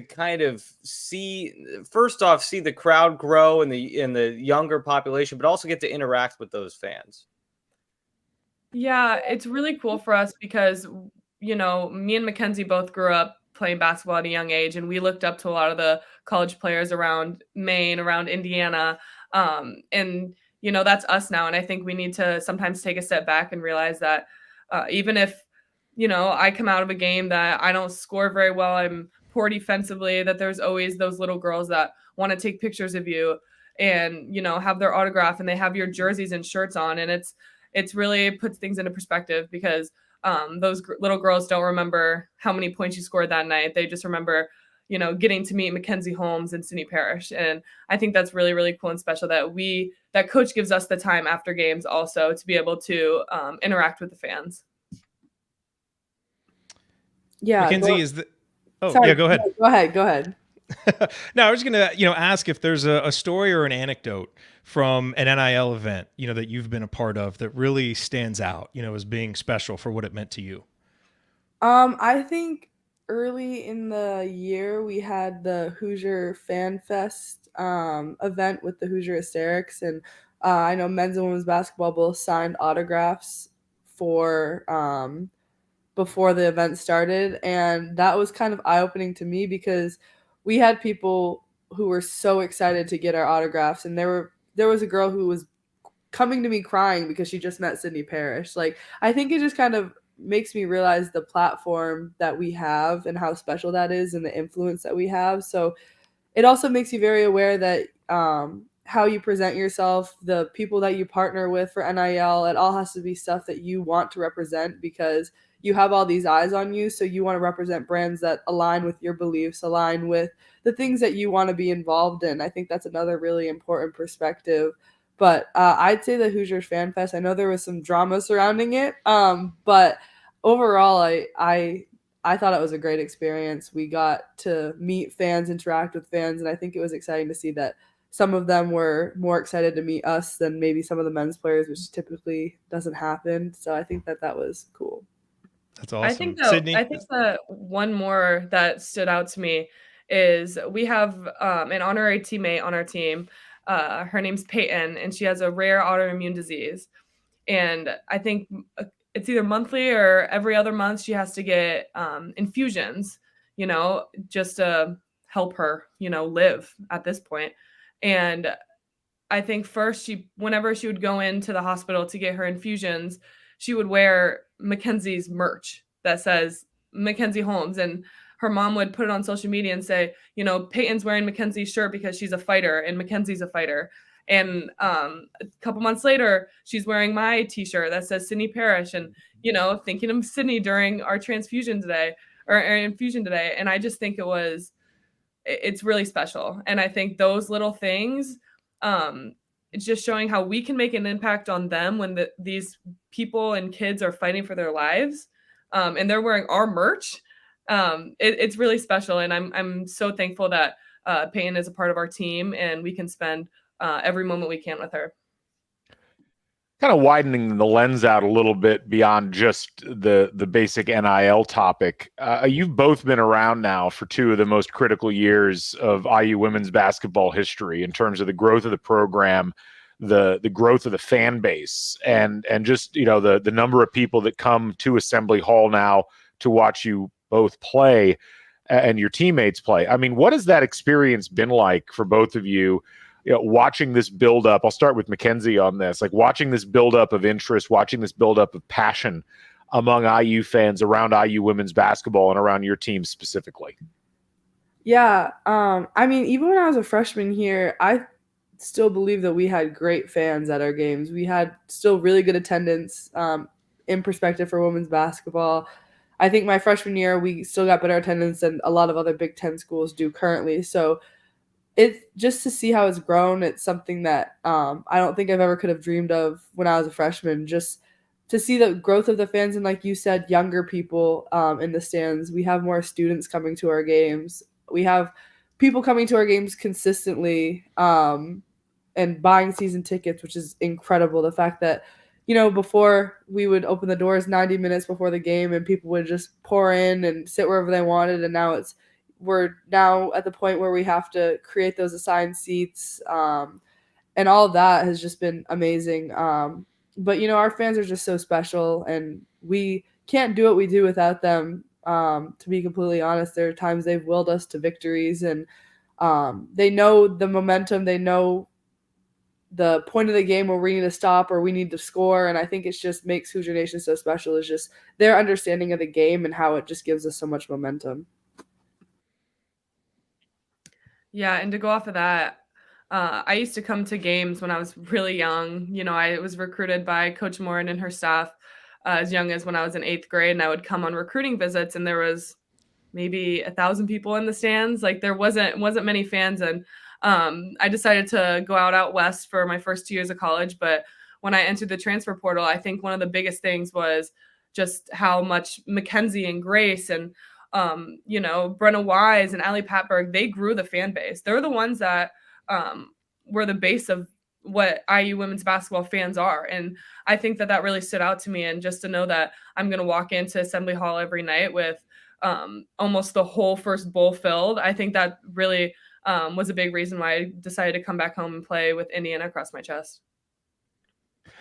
kind of see, first off, see the crowd grow in the younger population, but also get to interact with those fans? Yeah, it's really cool for us because, me and Mackenzie both grew up playing basketball at a young age, and we looked up to a lot of the college players around Maine, around Indiana. And, that's us now. And I think we need to sometimes take a step back and realize that even if, I come out of a game that I don't score very well, I'm poor defensively, that there's always those little girls that want to take pictures of you and, have their autograph, and they have your jerseys and shirts on. And it's really puts things into perspective because those little girls don't remember how many points you scored that night. They just remember, getting to meet Mackenzie Holmes and Sydney Parrish. And I think that's really, really cool and special that coach gives us the time after games also to be able to interact with the fans. Yeah, Mackenzie, is the... Oh, sorry, yeah, go ahead. Go ahead. No, I was going to, ask if there's a story or an anecdote from an NIL event, that you've been a part of that really stands out, as being special for what it meant to you. I think early in the year we had the Hoosier Fan Fest event with the Hoosier Hysterics, and I know men's and women's basketball both signed autographs for before the event started, and that was kind of eye-opening to me because we had people who were so excited to get our autographs, and there was a girl who was coming to me crying because she just met Sydney Parrish. Like, I think it just kind of makes me realize the platform that we have and how special that is and the influence that we have. So it also makes you very aware that how you present yourself, the people that you partner with for NIL, it all has to be stuff that you want to represent because you have all these eyes on you. So you want to represent brands that align with your beliefs, align with the things that you want to be involved in. I think that's another really important perspective. But I'd say the Hoosiers Fan Fest, I know there was some drama surrounding it, but overall, I thought it was a great experience. We got to meet fans, interact with fans, and I think it was exciting to see that some of them were more excited to meet us than maybe some of the men's players, which typically doesn't happen. So I think that was cool. That's awesome. I think the one more that stood out to me is we have an honorary teammate on our team. Her name's Peyton, and she has a rare autoimmune disease. And I think it's either monthly or every other month she has to get infusions, just to help her, live at this point. And I think first whenever she would go into the hospital to get her infusions, she would wear Mackenzie's merch that says Mackenzie Holmes. And her mom would put it on social media and say, Peyton's wearing Mackenzie's shirt because she's a fighter and Mackenzie's a fighter. And a couple months later, she's wearing my t-shirt that says Sydney Parrish, and, thinking of Sydney during our transfusion today or infusion today. And I just think it's really special. And I think those little things, it's just showing how we can make an impact on them when these people and kids are fighting for their lives, and they're wearing our merch. It's really special, and I'm so thankful that Peyton is a part of our team, and we can spend every moment we can with her. Kind of widening the lens out a little bit beyond just the basic NIL topic. You've both been around now for two of the most critical years of IU women's basketball history in terms of the growth of the program, the growth of the fan base, and just the number of people that come to Assembly Hall now to watch you both play and your teammates play. I mean, what has that experience been like for both of you? Watching this build up, I'll start with Mackenzie on this, like watching this build up of interest, watching this build up of passion among IU fans around IU women's basketball and around your team specifically. Yeah. I mean, even when I was a freshman here, I still believe that we had great fans at our games. We had still really good attendance in perspective for women's basketball. I think my freshman year, we still got better attendance than a lot of other Big Ten schools do currently. So it's just to see how it's grown. It's something that I don't think I've ever could have dreamed of when I was a freshman. Just to see the growth of the fans and, like you said, younger people in the stands. We have more students coming to our games. We have people coming to our games consistently and buying season tickets, which is incredible. The fact that, before we would open the doors 90 minutes before the game and people would just pour in and sit wherever they wanted, and now we're now at the point where we have to create those assigned seats, and all of that has just been amazing. But our fans are just so special, and we can't do what we do without them. To be completely honest, there are times they've willed us to victories, and they know the momentum, they know the point of the game where we need to stop or we need to score. And I think it just makes Hoosier Nation so special, is just their understanding of the game and how it just gives us so much momentum. Yeah, and to go off of that, I used to come to games when I was really young. I was recruited by Coach Morin and her staff as young as when I was in 8th grade, and I would come on recruiting visits, and there was maybe 1,000 people in the stands. Like, there wasn't many fans, and I decided to go out west for my first 2 years of college. But when I entered the transfer portal, I think one of the biggest things was just how much Mackenzie and Grace and Brenna Wise and Allie Patberg, they grew the fan base. They're the ones that were the base of what IU women's basketball fans are. And I think that really stood out to me. And just to know that I'm going to walk into Assembly Hall every night with almost the whole first bowl filled, I think that really was a big reason why I decided to come back home and play with Indiana across my chest.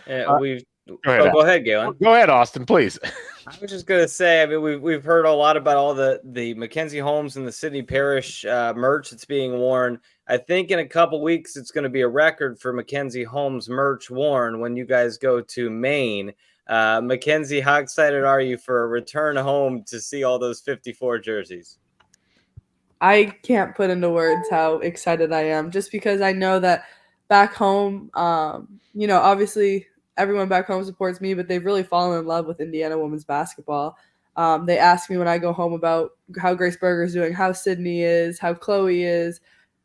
Go ahead, Galen. Go ahead, Austin, please. I was just gonna say, I mean, we've heard a lot about all the Mackenzie Holmes and the Sydney Parrish merch that's being worn. I think in a couple weeks it's going to be a record for Mackenzie Holmes merch worn when you guys go to Maine. Mackenzie, how excited are you for a return home to see all those 54 jerseys? I can't put into words how excited I am, just because I know that back home, obviously everyone back home supports me, but they've really fallen in love with Indiana women's basketball. They ask me when I go home about how Grace Berger's doing, how Sydney is, how Chloe is,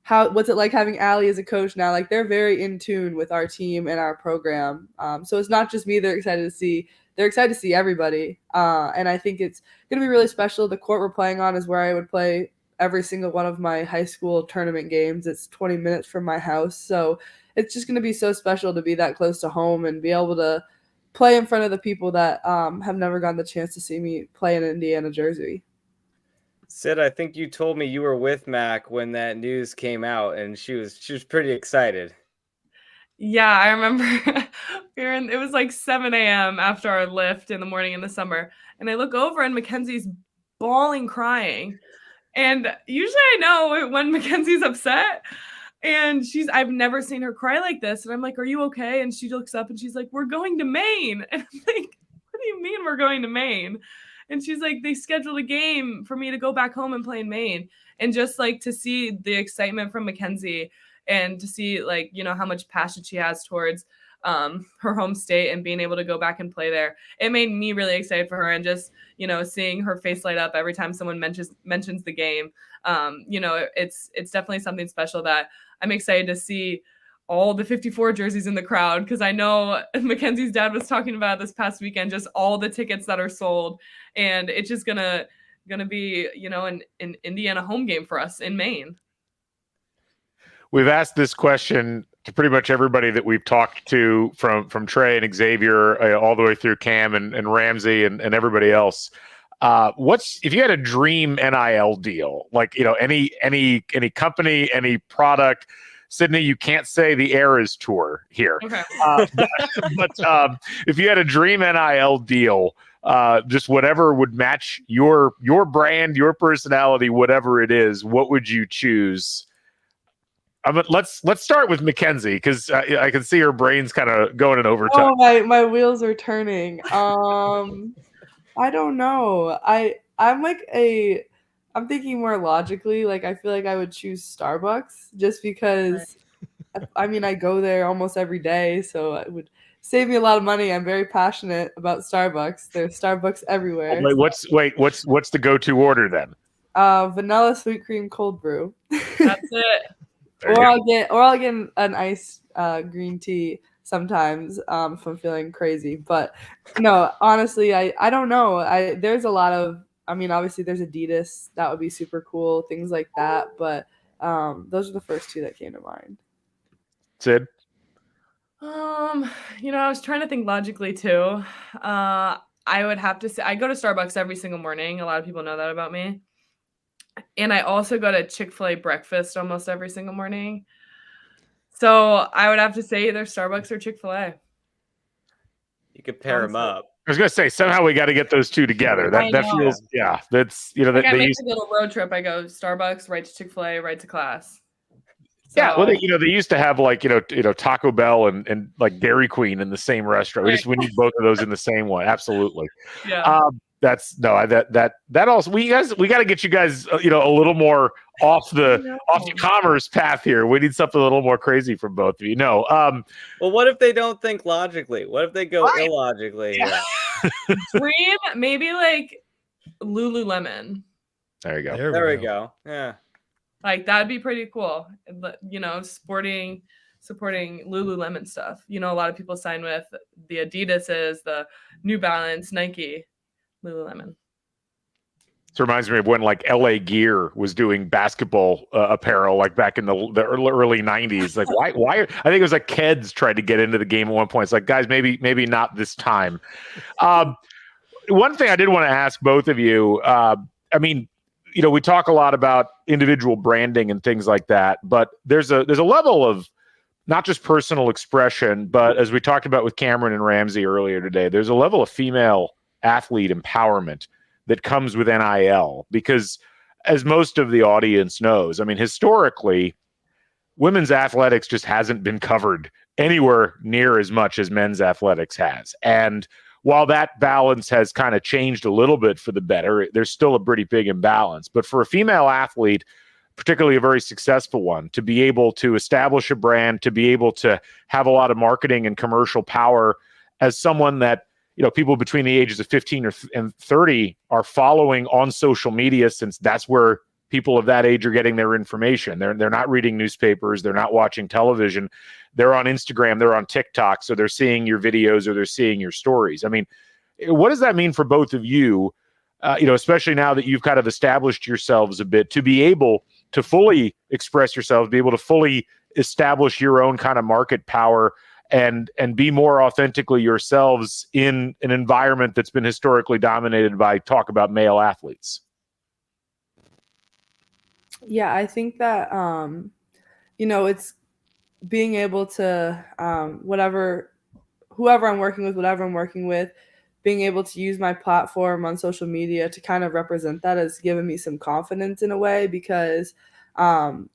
what's it like having Allie as a coach now. Like, they're very in tune with our team and our program. So it's not just me they're excited to see. They're excited to see everybody. And I think it's going to be really special. The court we're playing on is where I would play every single one of my high school tournament games. It's 20 minutes from my house. So it's just going to be so special to be that close to home and be able to play in front of the people that have never gotten the chance to see me play in an Indiana jersey. Sid, I think you told me you were with Mac when that news came out, and she was pretty excited. Yeah, I remember it was like 7 a.m. after our lift in the morning in the summer. And I look over and Mackenzie's bawling, crying. And usually I know when Mackenzie's upset. And I've never seen her cry like this. And I'm like, are you okay? And she looks up and she's like, we're going to Maine. And I'm like, what do you mean we're going to Maine? And she's like, they scheduled a game for me to go back home and play in Maine. And just like to see the excitement from Mackenzie and to see like, how much passion she has towards her home state and being able to go back and play there. It made me really excited for her, and just, seeing her face light up every time someone mentions the game. It's definitely something special that I'm excited to see all the 54 jerseys in the crowd, because I know Mackenzie's dad was talking about this past weekend, just all the tickets that are sold, and it's just gonna be an Indiana home game for us in Maine. We've asked this question to pretty much everybody that we've talked to, from Trey and Xavier all the way through Cam and Ramsey and everybody else. If you had a dream NIL deal, like, any company, any product? Sydney, you can't say the Eras tour here. Okay. But if you had a dream NIL deal, just whatever would match your brand, your personality, whatever it is, what would you choose? Let's start with Mackenzie, because I can see her brain's kind of going in overtime. Oh, my wheels are turning. I don't know. I'm thinking more logically. Like, I feel like I would choose Starbucks just because, I go there almost every day, so it would save me a lot of money. I'm very passionate about Starbucks. There's Starbucks everywhere. What's the go-to order then? Vanilla sweet cream cold brew. That's it. Or I'll get an iced green tea sometimes if I'm feeling crazy. But no, honestly, I don't know. There's a lot of, obviously there's Adidas. That would be super cool. Things like that. But those are the first two that came to mind. Sid? I was trying to think logically too. I would have to say I go to Starbucks every single morning. A lot of people know that about me. And I also go to Chick-fil-A breakfast almost every single morning. So I would have to say either Starbucks or Chick-fil-A. You could pair them up. I was going to say, somehow we got to get those two together. That feels, yeah. That's, I make a little road trip. I go Starbucks, right to Chick-fil-A, right to class. So, yeah, well, they used to have like Taco Bell and like Dairy Queen in the same restaurant. Right. We need both of those in the same one. Absolutely. Yeah. That also, we got to get you guys a little more off the commerce path here. We need something a little more crazy from both of you. No. Well, what if they don't think logically? What if they go illogically? Yeah. Dream, maybe like Lululemon. There you go. There we go. Yeah. Like, that'd be pretty cool. Supporting Lululemon stuff. A lot of people sign with the Adidas's, the New Balance, Nike, Lululemon. This reminds me of when like LA Gear was doing basketball apparel, like back in the early 90s. Like, why? I think it was like Keds tried to get into the game at one point. It's like, guys, maybe not this time. One thing I did want to ask both of you, we talk a lot about individual branding and things like that, but there's a level of not just personal expression, but as we talked about with Cameron and Ramsey earlier today, there's a level of female athlete empowerment that comes with NIL, because as most of the audience knows, historically, women's athletics just hasn't been covered anywhere near as much as men's athletics has. And while that balance has kind of changed a little bit for the better, there's still a pretty big imbalance. But for a female athlete, particularly a very successful one, to be able to establish a brand, to be able to have a lot of marketing and commercial power as someone that, people between the ages of 15 and 30 are following on social media, since that's where people of that age are getting their information. They're not reading newspapers. They're not watching television. They're on Instagram. They're on TikTok. So they're seeing your videos or they're seeing your stories. What does that mean for both of you, especially now that you've kind of established yourselves a bit, to be able to fully express yourselves, be able to fully establish your own kind of market power and be more authentically yourselves in an environment that's been historically dominated by talk about male athletes? Yeah, I think that, it's being able to whoever I'm working with, being able to use my platform on social media to kind of represent that has given me some confidence in a way, because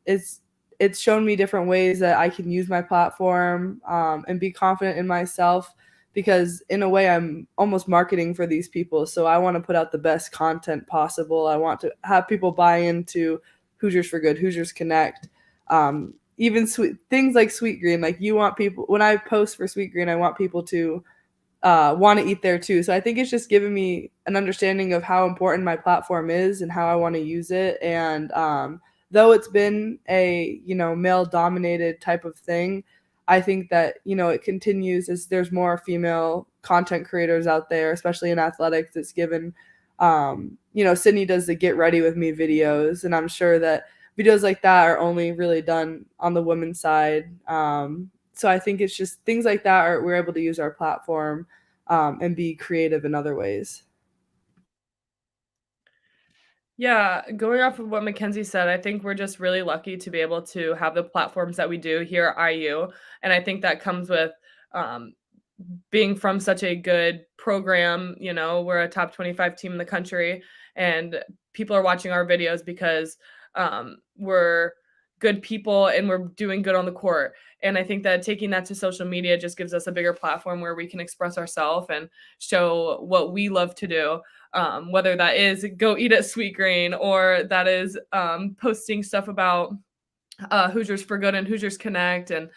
it's shown me different ways that I can use my platform and be confident in myself, because in a way I'm almost marketing for these people. So I want to put out the best content possible. I want to have people buy into Hoosiers for Good, Hoosiers Connect. Even things like Sweet Green, like you want people, when I post for Sweet Green, I want people to want to eat there too. So I think it's just given me an understanding of how important my platform is and how I want to use it. And though it's been a male dominated type of thing, I think that it continues as there's more female content creators out there, especially in athletics. It's given Sydney does the Get Ready With Me videos, and I'm sure that videos like that are only really done on the women's side. So I think it's just things like that we're able to use our platform and be creative in other ways. Yeah, going off of what Mackenzie said, I think we're just really lucky to be able to have the platforms that we do here at IU. And I think that comes with being from such a good program. We're a top 25 team in the country, and people are watching our videos because we're good people and we're doing good on the court. And I think that taking that to social media just gives us a bigger platform where we can express ourselves and show what we love to do. Whether that is go eat at Sweet Green, or that is posting stuff about Hoosiers for Good and Hoosiers Connect. And,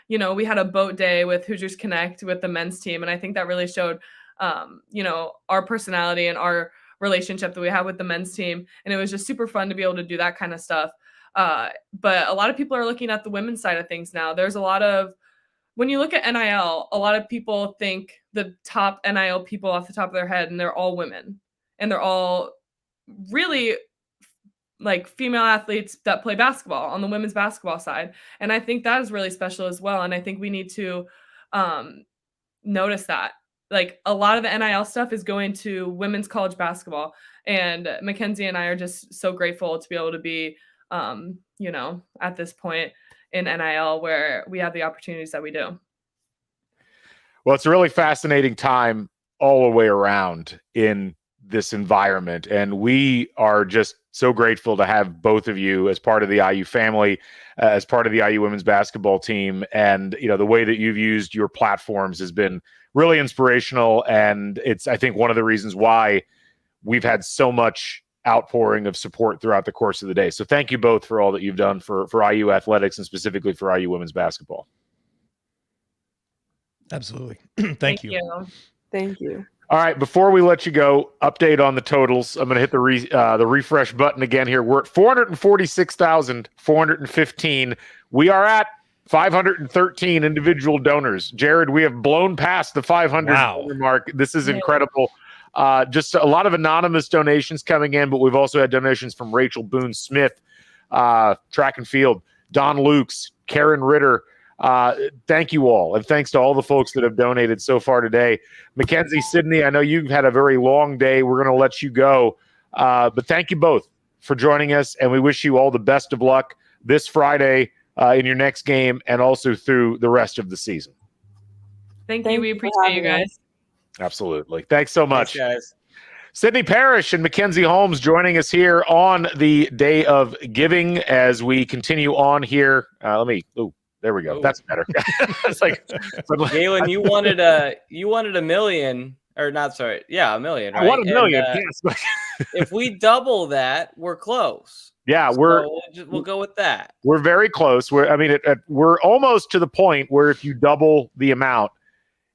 we had a boat day with Hoosiers Connect with the men's team. And I think that really showed, our personality and our relationship that we have with the men's team. And it was just super fun to be able to do that kind of stuff. But a lot of people are looking at the women's side of things now. There's a lot of, when you look at NIL, a lot of people think the top NIL people off the top of their head, and they're all women. And they're all really like female athletes that play basketball on the women's basketball side. And I think that is really special as well. And I think we need to notice that. Like a lot of the NIL stuff is going to women's college basketball. And Mackenzie and I are just so grateful to be able to be, at this point in NIL where we have the opportunities that we do. Well, it's a really fascinating time all the way around in this environment. And we are just so grateful to have both of you as part of the IU family, as part of the IU women's basketball team. And, the way that you've used your platforms has been really inspirational. And it's, I think, one of the reasons why we've had so much outpouring of support throughout the course of the day. So thank you both for all that you've done for IU athletics and specifically for IU women's basketball. Absolutely. Thank you. Thank you. All right, before we let you go, update on the totals. I'm going to hit the refresh button again here. We're at 446,415. We are at 513 individual donors. Jared, we have blown past the 500 donor mark. This is incredible. Just a lot of anonymous donations coming in, but we've also had donations from Rachel Boone Smith, track and field, Don Lukes, Karen Ritter. Thank you all. And thanks to all the folks that have donated so far today. Mackenzie, Sydney, I know you've had a very long day. We're going to let you go. But thank you both for joining us. And we wish you all the best of luck this Friday in your next game and also through the rest of the season. Thank you. We appreciate you guys. Absolutely. Thanks so much. Thanks, guys. Sydney Parrish and Mackenzie Holmes joining us here on the day of giving as we continue on here. There we go. That's better. It's like, Galen, you wanted a million, or not? Sorry, yeah, $1 million. Right? I want $1 million. Yes. If we double that, we're close. Yeah, we'll go with that. We're very close. We're almost to the point where if you double the amount,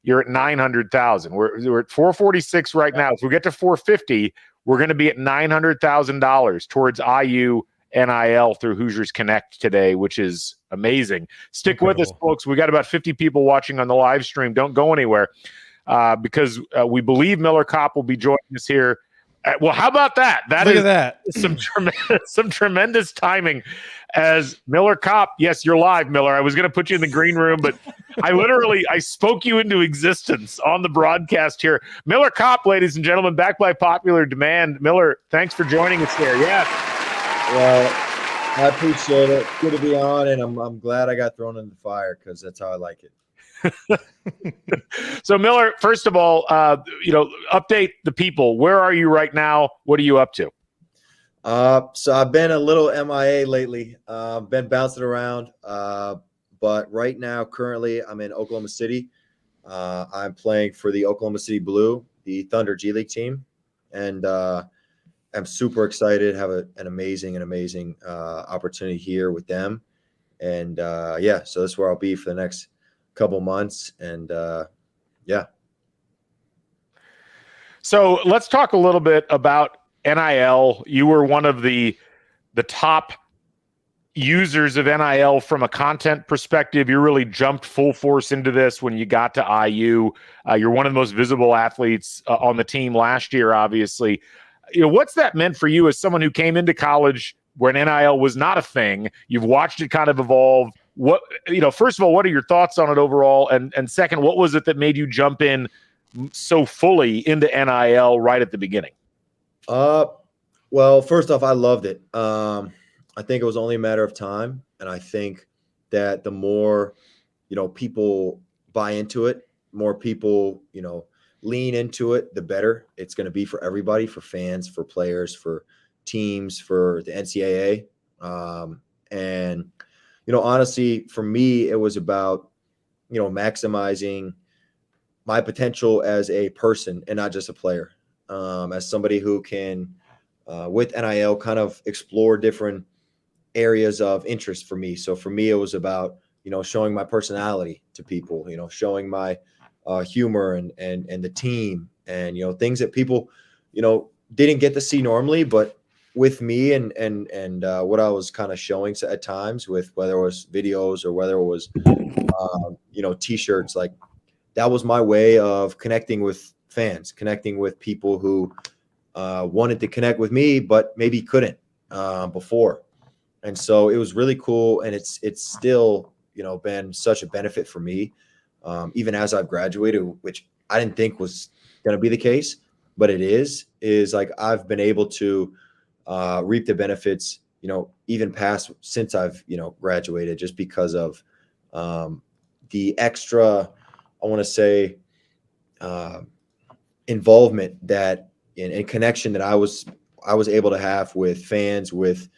you're at 900,000. We're at 446 right now. If we get to 450, we're going to be at $900,000 towards IU NIL through Hoosiers Connect today, which is amazing. Stick with us, folks. We got about 50 people watching on the live stream. Don't go anywhere because we believe Miller Kopp will be joining us here. Well, how about that? Look at that. Some tremendous timing as Miller Kopp. Yes, you're live, Miller. I was going to put you in the green room, but I spoke you into existence on the broadcast here. Miller Kopp, ladies and gentlemen, back by popular demand. Miller, thanks for joining us here. Yeah. Well, I appreciate it. Good to be on, and I'm glad I got thrown in the fire because that's how I like it. So Miller, first of all, update the people. Where are you right now? What are you up to? So I've been a little MIA lately. Been bouncing around, but right now, currently, I'm in Oklahoma City. I'm playing for the Oklahoma City Blue, the Thunder G League team, and I'm super excited. Have an amazing opportunity here with them, and so that's where I'll be for the next couple months, and yeah. So let's talk a little bit about NIL. You were one of the top users of NIL from a content perspective. You really jumped full force into this when you got to IU. You're one of the most visible athletes on the team last year, obviously. What's that meant for you as someone who came into college when NIL was not a thing? You've watched it kind of evolve. First of all, what are your thoughts on it overall? And second, what was it that made you jump in so fully into NIL right at the beginning? Well, first off, I loved it. I think it was only a matter of time. And I think that the more, people buy into it, more people, lean into it, the better it's going to be for everybody, for fans, for players, for teams, for the NCAA. And, honestly, for me, it was about, maximizing my potential as a person and not just a player, as somebody who can, with NIL, kind of explore different areas of interest for me. So for me, it was about, showing my personality to people, showing my humor and the team and, things that people, didn't get to see normally, but with me and what I was kind of showing at times, with whether it was videos or whether it was, t-shirts, like that was my way of connecting with fans, connecting with people who wanted to connect with me, but maybe couldn't before. And so it was really cool. And it's still, been such a benefit for me, even as I've graduated, which I didn't think was going to be the case, but it is like I've been able to reap the benefits, even past since I've, graduated, just because of the extra, I want to say, involvement that and connection that I was able to have with fans, with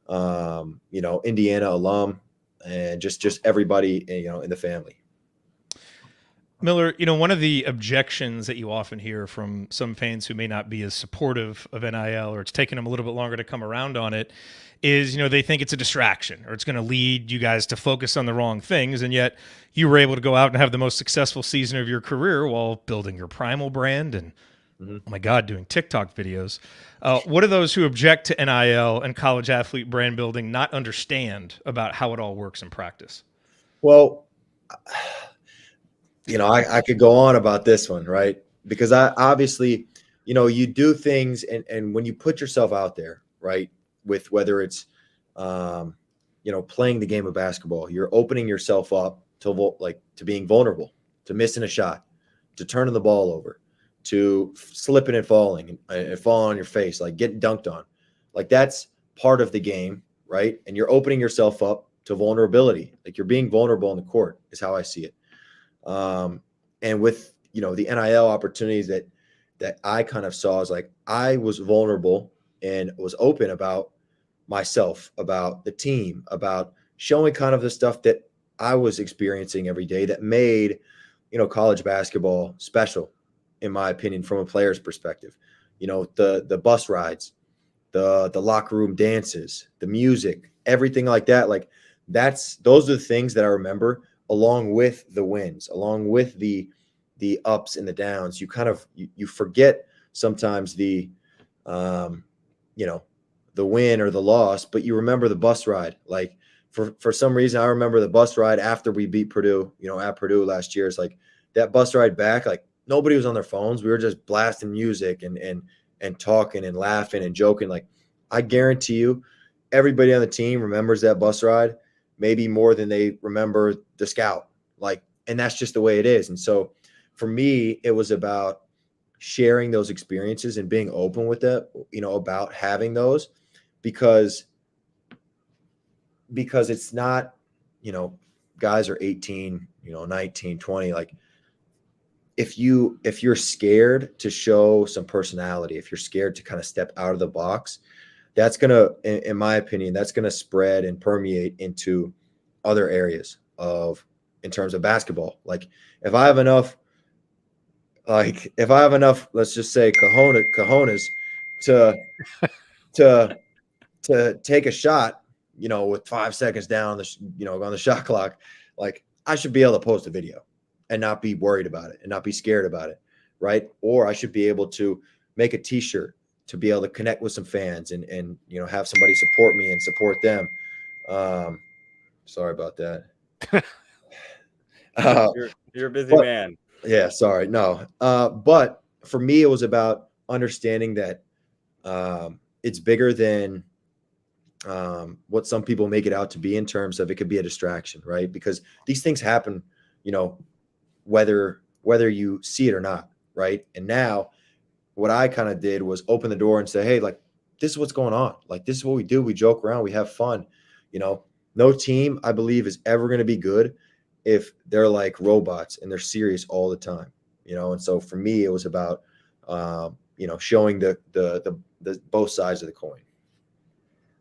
Indiana alum, and just everybody, in the family. Miller, one of the objections that you often hear from some fans who may not be as supportive of NIL, or it's taken them a little bit longer to come around on it, is, they think it's a distraction or it's going to lead you guys to focus on the wrong things. And yet you were able to go out and have the most successful season of your career while building your Primal brand and, oh my God, doing TikTok videos. What do those who object to NIL and college athlete brand building not understand about how it all works in practice? Well, I could go on about this one, right? Because I obviously, you do things and when you put yourself out there, right, with whether it's, playing the game of basketball, you're opening yourself up to being vulnerable, to missing a shot, to turning the ball over, to slipping and falling and falling on your face, like getting dunked on. Like that's part of the game, right? And you're opening yourself up to vulnerability. Like you're being vulnerable on the court is how I see it. And with, the NIL opportunities that I kind of saw, is like I was vulnerable and was open about myself, about the team, about showing kind of the stuff that I was experiencing every day that made, college basketball special, in my opinion, from a player's perspective. The bus rides, the locker room dances, the music, everything like that. Like those are the things that I remember, along with the wins, along with the ups and the downs. You kind of, you forget sometimes the win or the loss, but you remember the bus ride. Like for some reason, I remember the bus ride after we beat Purdue, at Purdue last year. It's like that bus ride back, like nobody was on their phones. We were just blasting music and talking and laughing and joking. Like I guarantee you, everybody on the team remembers that bus ride maybe more than they remember the scout. Like, and that's just the way it is. And so for me, it was about sharing those experiences and being open with that, about having those, because because it's not, guys are 18, 19, 20. Like if you're scared to show some personality, if you're scared to kind of step out of the box, that's going to, in my opinion, that's going to spread and permeate into other areas in terms of basketball. Like if I have enough, let's just say cojones to take a shot, with 5 seconds down on the shot clock, like I should be able to post a video and not be worried about it and not be scared about it. Right. Or I should be able to make a t-shirt to be able to connect with some fans and have somebody support me and support them. Sorry about that. You're a busy man. Yeah, sorry. No. But for me, it was about understanding that it's bigger than what some people make it out to be in terms of it could be a distraction, right? Because these things happen, whether you see it or not, right? And now what I kind of did was open the door and say, hey, like, this is what's going on. Like, this is what we do. We joke around. We have fun. No team, I believe, is ever going to be good if they're like robots and they're serious all the time, And so for me, it was about, showing the both sides of the coin.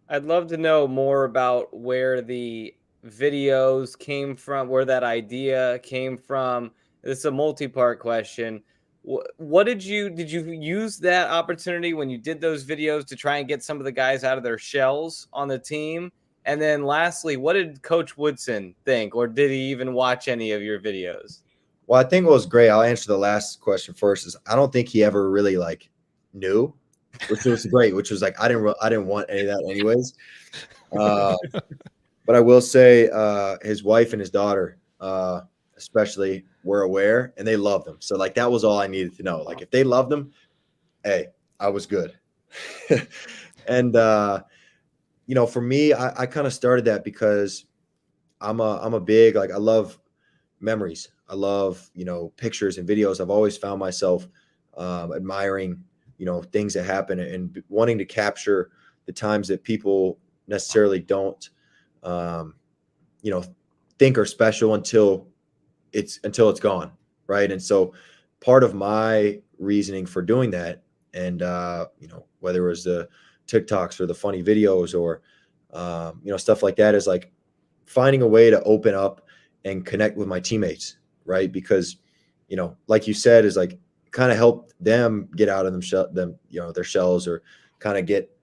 I'd love to know more about where the videos came from, where that idea came from. This is a multi-part question. What did you use that opportunity when you did those videos to try and get some of the guys out of their shells on the team? And then lastly, what did Coach Woodson think, or did he even watch any of your videos? Well, I think what was great, I'll answer the last question first, is I don't think he ever really knew, which was great, which was I didn't want any of that anyways. But I will say his wife and his daughter especially were aware, and they loved him. So that was all I needed to know. If they loved him, hey, I was good. And for me, I kind of started that because I'm a big, I love memories. I love, pictures and videos. I've always found myself admiring, things that happen and wanting to capture the times that people necessarily don't, think are special until it's gone. Right. And so part of my reasoning for doing that, and, whether it was the TikToks or the funny videos or, stuff like that, is finding a way to open up and connect with my teammates. Right. Because, like you said, is kind of help them get out of their shells, or kind of get,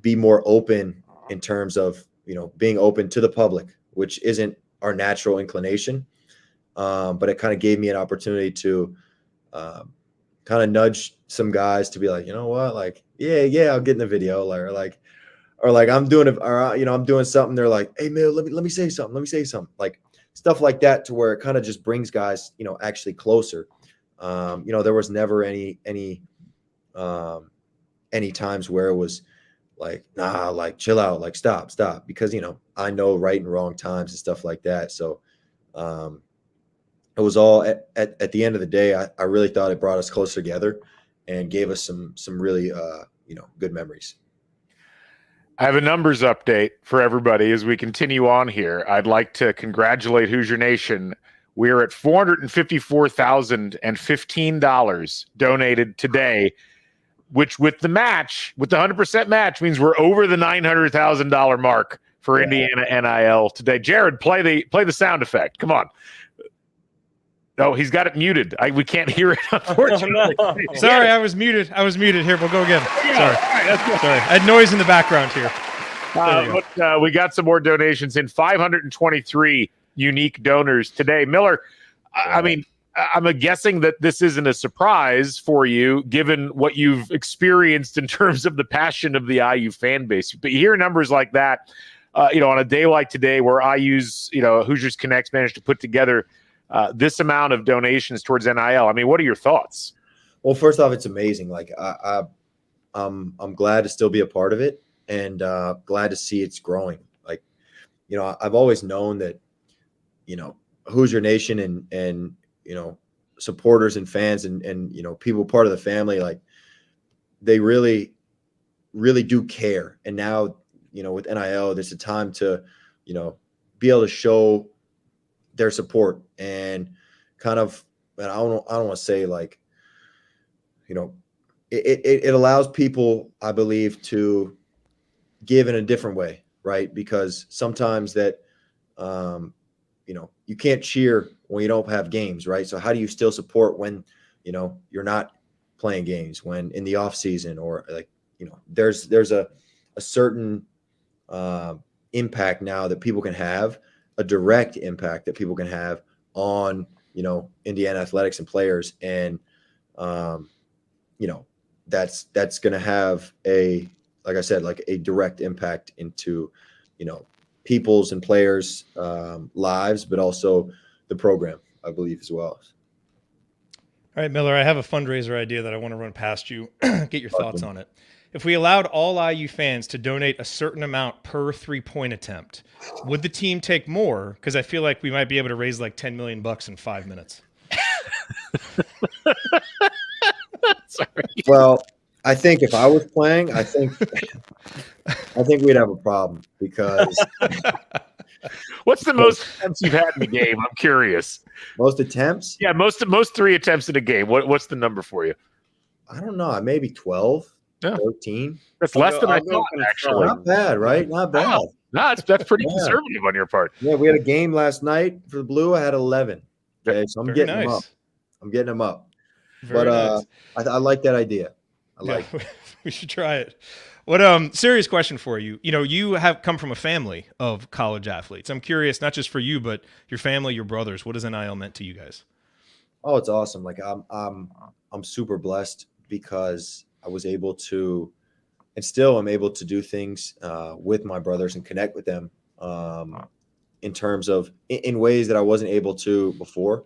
be more open in terms of, being open to the public, which isn't our natural inclination. But it kind of gave me an opportunity to, kind of nudge some guys to be like, you know what, yeah, I'll get in the video, or I'm doing it, or I'm doing something. They're like, hey man, let me say something, stuff like that, to where it kind of just brings guys, actually closer. There was never any times where it was nah, chill out, stop, because I know right and wrong times and stuff like that. So it was all at the end of the day, I really thought it brought us closer together and gave us some really good memories. I have a numbers update for everybody as we continue on here. I'd like to congratulate Hoosier Nation. We're at $454,015 donated today, which with the 100% match, means we're over the $900,000 mark for Indiana NIL today. Jared, play the sound effect. Come on. No, he's got it muted. We can't hear it, unfortunately. Oh, no. Sorry, I was muted. Here, we'll go again. Yeah, Sorry. All right, that's good. Sorry. I had noise in the background here. But we got some more donations in. 523 unique donors today. Miller, I mean, I'm guessing that this isn't a surprise for you, given what you've experienced in terms of the passion of the IU fan base. But you hear numbers like that, on a day like today, where IU's, Hoosiers Connect managed to put together this amount of donations towards NIL. I mean, what are your thoughts? Well, first off, it's amazing. I'm glad to still be a part of it, and glad to see it's growing. I've always known that, Hoosier Nation and supporters and fans and people part of the family, they really, really do care. And now, with NIL, there's a time to, be able to show their support and kind of, and I don't want to say like, it allows people, I believe, to give in a different way, right? Because sometimes that, you can't cheer when you don't have games, right? So how do you still support when, you're not playing games, when in the off season, or like, there's a certain impact now that people can have, a direct impact that people can have on, Indiana athletics and players. And, that's going to have like I said, like a direct impact into, people's and players' lives, but also the program, I believe, as well. All right, Miller, I have a fundraiser idea that I want to run past you, get your thoughts on it. If we allowed all IU fans to donate a certain amount per 3-point attempt, would the team take more? Because I feel like we might be able to raise like $10 million in 5 minutes. Sorry. Well, I think if I was playing, I think we'd have a problem, because what's the most attempts you've had in a game? I'm curious. Most attempts? Yeah, most 3 attempts in a game. What's the number for you? I don't know. Maybe 12, 13. That's less than I thought, actually. Not bad, right? Not bad. Wow. No, that's pretty conservative on your part. Yeah, we had a game last night for the Blue. I had 11. Okay, so I'm getting them up. I'm getting them up. Very nice. I like that idea. We should try it. What serious question for you. You have come from a family of college athletes. I'm curious, not just for you, but your family, your brothers. What has NIL meant to you guys? Oh, it's awesome. Like I'm super blessed, because I was able to, and still I'm able to do things with my brothers and connect with them in terms of in ways that I wasn't able to before.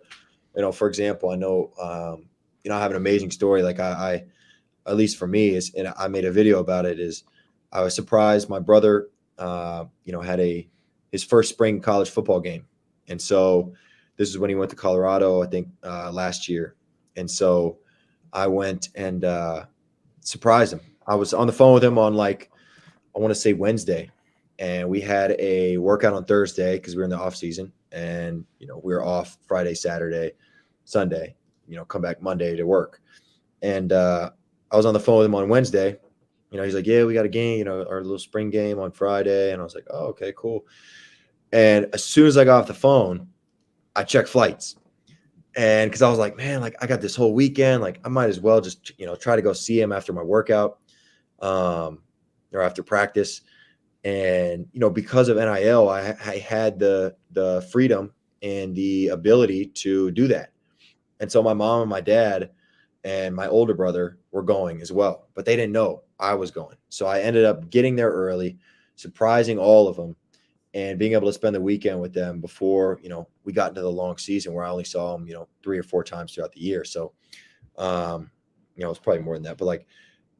For example, I know I have an amazing story. Like I at least for me, and I made a video about it, is I was surprised. My brother, had his first spring college football game. And so this is when he went to Colorado, I think last year. And so I went and surprised him. I was on the phone with him on I want to say Wednesday. And we had a workout on Thursday because we were in the off season, and, we were off Friday, Saturday, Sunday, come back Monday to work. And, I was on the phone with him on Wednesday. He's like, yeah, we got a game, our little spring game on Friday. And I was like, oh, okay, cool. And as soon as I got off the phone, I checked flights. And because I was like, man, I got this whole weekend, I might as well just, try to go see him after my workout or after practice. And, because of NIL, I had the freedom and the ability to do that. And so my mom and my dad and my older brother were going as well, but they didn't know I was going. So I ended up getting there early, surprising all of them, and being able to spend the weekend with them before, we got into the long season where I only saw them, 3 or 4 times throughout the year. So, it's probably more than that, but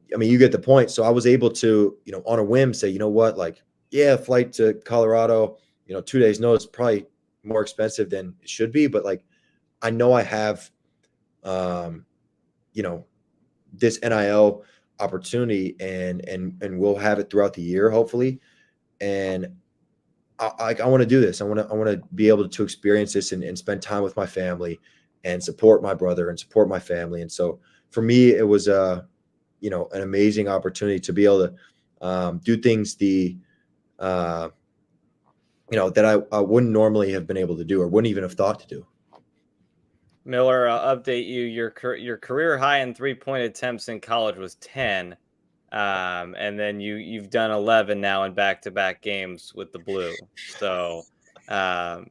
you get the point. So I was able to, on a whim say, flight to Colorado, 2 days notice, probably more expensive than it should be. But I know I have, this NIL opportunity and we'll have it throughout the year, hopefully. And I want to do this. I want to be able to experience this and spend time with my family and support my brother and support my family. And so for me, it was an amazing opportunity to be able to do things that I wouldn't normally have been able to do or wouldn't even have thought to do. Miller, I'll update you. Your career high in 3-point attempts in college was 10, and then you've done 11 now in back-to-back games with the Blue. So that's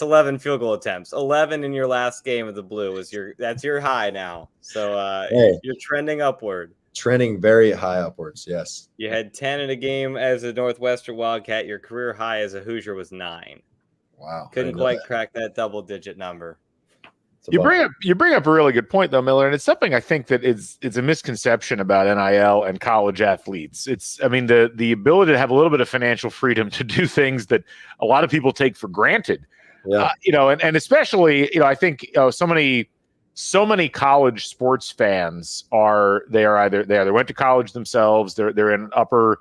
11 field goal attempts. 11 in your last game with the Blue that's your high now. So you're trending upward. Trending very high upwards. Yes. You had 10 in a game as a Northwestern Wildcat. Your career high as a Hoosier was 9. Wow. Couldn't quite crack that double-digit number. You bring up a really good point, though, Miller, and it's something I think that it's a misconception about NIL and college athletes. The ability to have a little bit of financial freedom to do things that a lot of people take for granted. Yeah. And especially, I think so so many college sports fans they either went to college themselves, they're in upper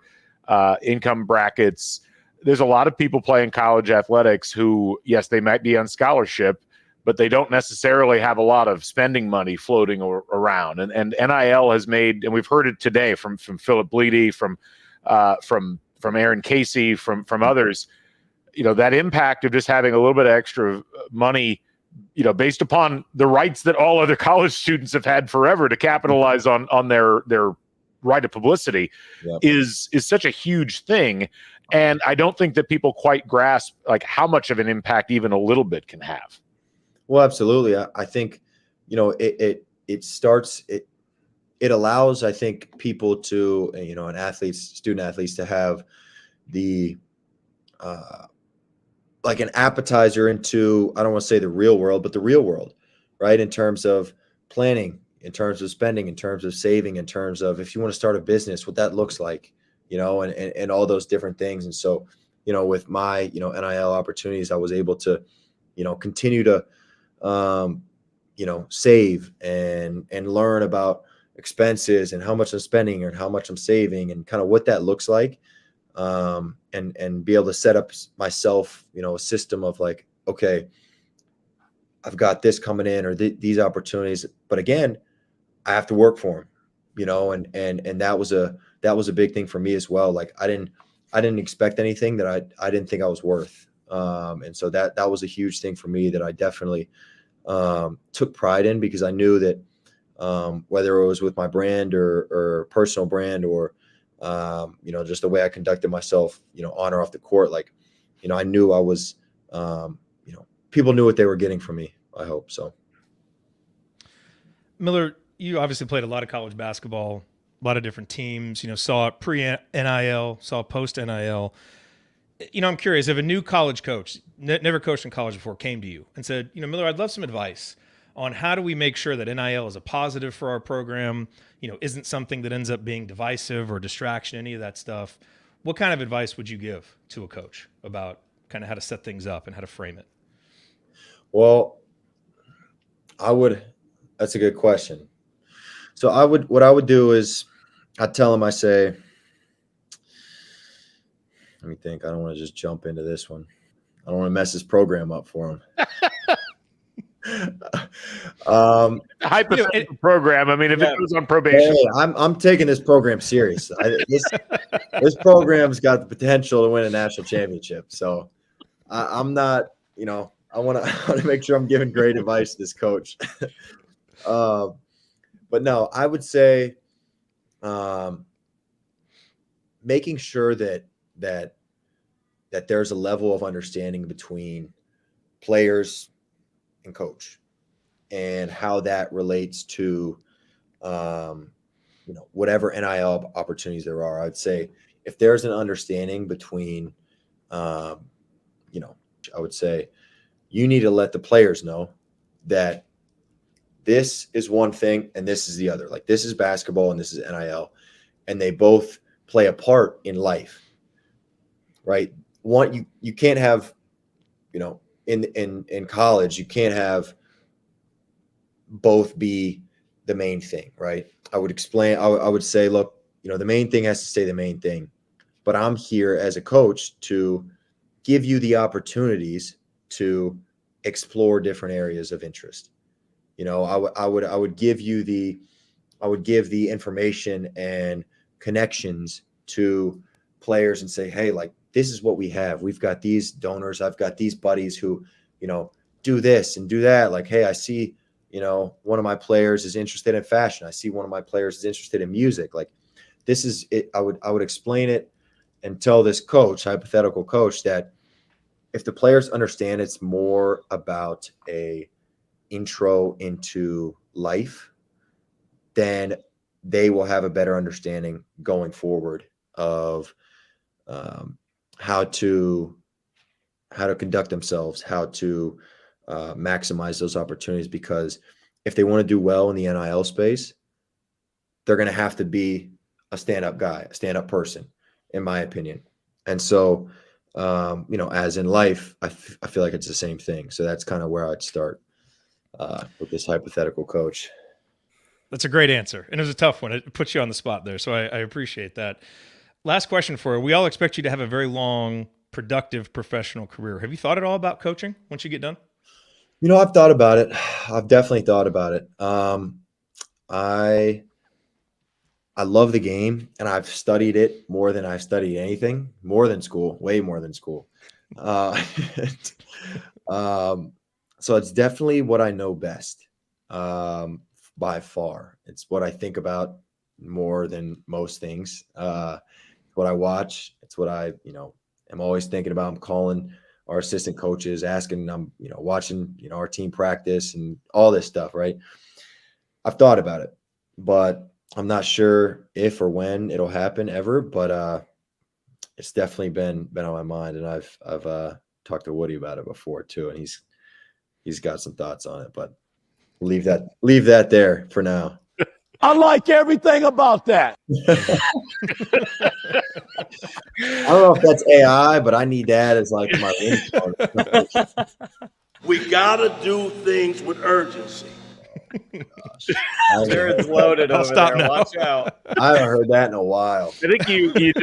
income brackets. There's a lot of people playing college athletics who, yes, they might be on scholarship, but they don't necessarily have a lot of spending money floating around. And NIL has made, and we've heard it today from Philip Bleedy, from Aaron Casey, from others, that impact of just having a little bit of extra money, based upon the rights that all other college students have had forever to capitalize on their right of publicity, is such a huge thing. And I don't think that people quite grasp like how much of an impact even a little bit can have. Well, absolutely. I think, it allows, I think, people to, and student athletes to have the, like an appetizer into, I don't want to say the real world, but the real world, right? In terms of planning, in terms of spending, in terms of saving, in terms of if you want to start a business, what that looks like, and all those different things. And so, with my, NIL opportunities, I was able to, continue to, save and learn about expenses and how much I'm spending and how much I'm saving and kind of what that looks like. And be able to set up myself, a system of like, okay, I've got this coming in or these opportunities, but again, I have to work for them, and that was a big thing for me as well. Like I didn't expect anything that I didn't think I was worth. And so that was a huge thing for me that I definitely, took pride in, because I knew that, whether it was with my brand or personal brand or, just the way I conducted myself, on or off the court, like, I knew I was, people knew what they were getting from me. I hope so. Miller, you obviously played a lot of college basketball, a lot of different teams, saw it pre-NIL, saw post-NIL. I'm curious, if a new college coach, never coached in college before, came to you and said, Miller, I'd love some advice on how do we make sure that NIL is a positive for our program, isn't something that ends up being divisive or distraction, any of that stuff. What kind of advice would you give to a coach about kind of how to set things up and how to frame it? Well, that's a good question. So what I would do is I'd tell him, I say, let me think. I don't want to just jump into this one. I don't want to mess this program up for him. Hypothetical program. I mean, if it goes on probation, hey, I'm taking this program serious. This program's got the potential to win a national championship. So I'm not, I want to make sure I'm giving great advice to this coach. But no, I would say, making sure that there's a level of understanding between players and coach, and how that relates to, whatever NIL opportunities there are. I'd say if there's an understanding between, I would say you need to let the players know that this is one thing and this is the other. Like this is basketball and this is NIL, and they both play a part in life, right? One, you can't have, in college, you can't have both be the main thing, right? I would say, look, the main thing has to stay the main thing, but I'm here as a coach to give you the opportunities to explore different areas of interest. I would give the information and connections to players and say, hey, like, this is what we have. We've got these donors. I've got these buddies who, do this and do that. Like, hey, I see, one of my players is interested in fashion. I see one of my players is interested in music. Like, this is it. I would explain it and tell this coach, hypothetical coach, that if the players understand it's more about a intro into life, then they will have a better understanding going forward of how to conduct themselves, how to maximize those opportunities. Because if they want to do well in the NIL space, they're going to have to be a stand-up guy, a stand-up person, in my opinion. And so, as in life, I feel like it's the same thing. So that's kind of where I'd start. with this hypothetical coach. That's a great answer. And it was a tough one. It puts you on the spot there. So I appreciate that. Last question for you. We all expect you to have a very long, productive professional career. Have you thought at all about coaching once you get done? You know, I've thought about it. I've definitely thought about it. I love the game, and I've studied it more than I've studied anything, more than school, way more than school. So it's definitely what I know best, by far. It's what I think about more than most things. What I watch. It's what I, am always thinking about. I'm calling our assistant coaches, asking them, watching, our team practice and all this stuff, right? I've thought about it, but I'm not sure if or when it'll happen ever, but it's definitely been on my mind, and I've talked to Woody about it before too, and he's got some thoughts on it, but leave that there for now. I like everything about that. I don't know if that's AI, but I need that as like my ringtone. We gotta do things with urgency. Jared's loaded over there. Now. Watch out. I haven't heard that in a while. I think you need to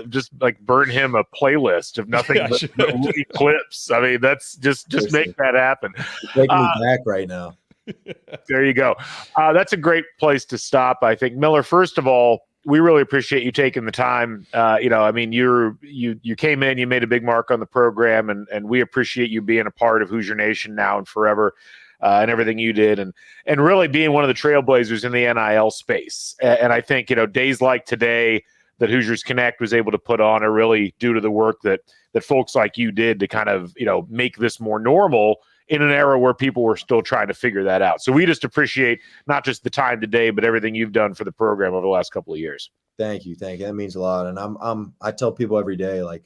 just burn him a playlist of nothing but Woody clips. I mean, that's just make that happen. It's making me back right now. There you go. That's a great place to stop, I think. Miller, first of all, we really appreciate you taking the time. I mean, you came in, you made a big mark on the program, and we appreciate you being a part of Hoosier Nation now and forever, and everything you did, and really being one of the trailblazers in the NIL space. And I think, days like today that Hoosiers Connect was able to put on are really due to the work that folks like you did to kind of, make this more normal in an era where people were still trying to figure that out. So we just appreciate not just the time today, but everything you've done for the program over the last couple of years. Thank you. That means a lot. And I tell people every day, like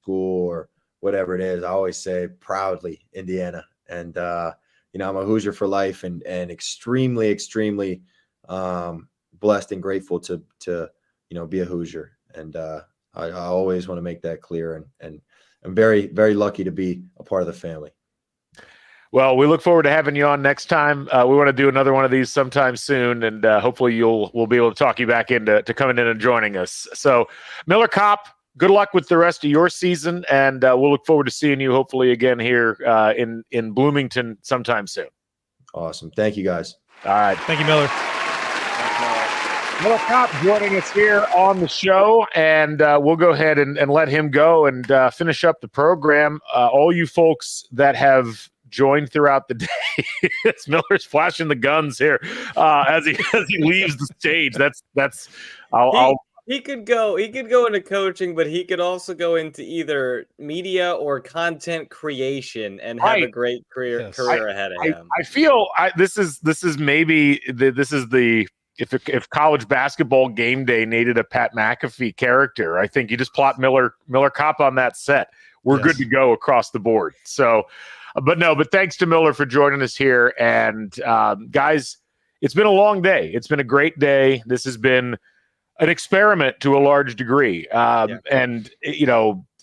school or whatever it is, I always say proudly Indiana. And I'm a Hoosier for life, and extremely, extremely blessed and grateful to be a Hoosier. And I always want to make that clear, and I'm very, very lucky to be a part of the family. Well, we look forward to having you on next time. We want to do another one of these sometime soon, and hopefully we'll be able to talk you back into coming in and joining us. So, Miller Kopp, good luck with the rest of your season, and we'll look forward to seeing you hopefully again here in Bloomington sometime soon. Awesome. Thank you, guys. All right. Thank you, Miller. Miller Kopp joining us here on the show, and we'll go ahead and let him go and finish up the program. All you folks that have joined throughout the day, Miller's flashing the guns here as he leaves the stage. He could go into coaching, but he could also go into either media or content creation and have a great career ahead of him. I feel this is maybe if college basketball game day needed a Pat McAfee character, I think you just plot Miller Kopp on that set. We're good to go across the board. So, but thanks to Miller for joining us here. And guys, it's been a long day. It's been a great day. This has been an experiment to a large degree. And,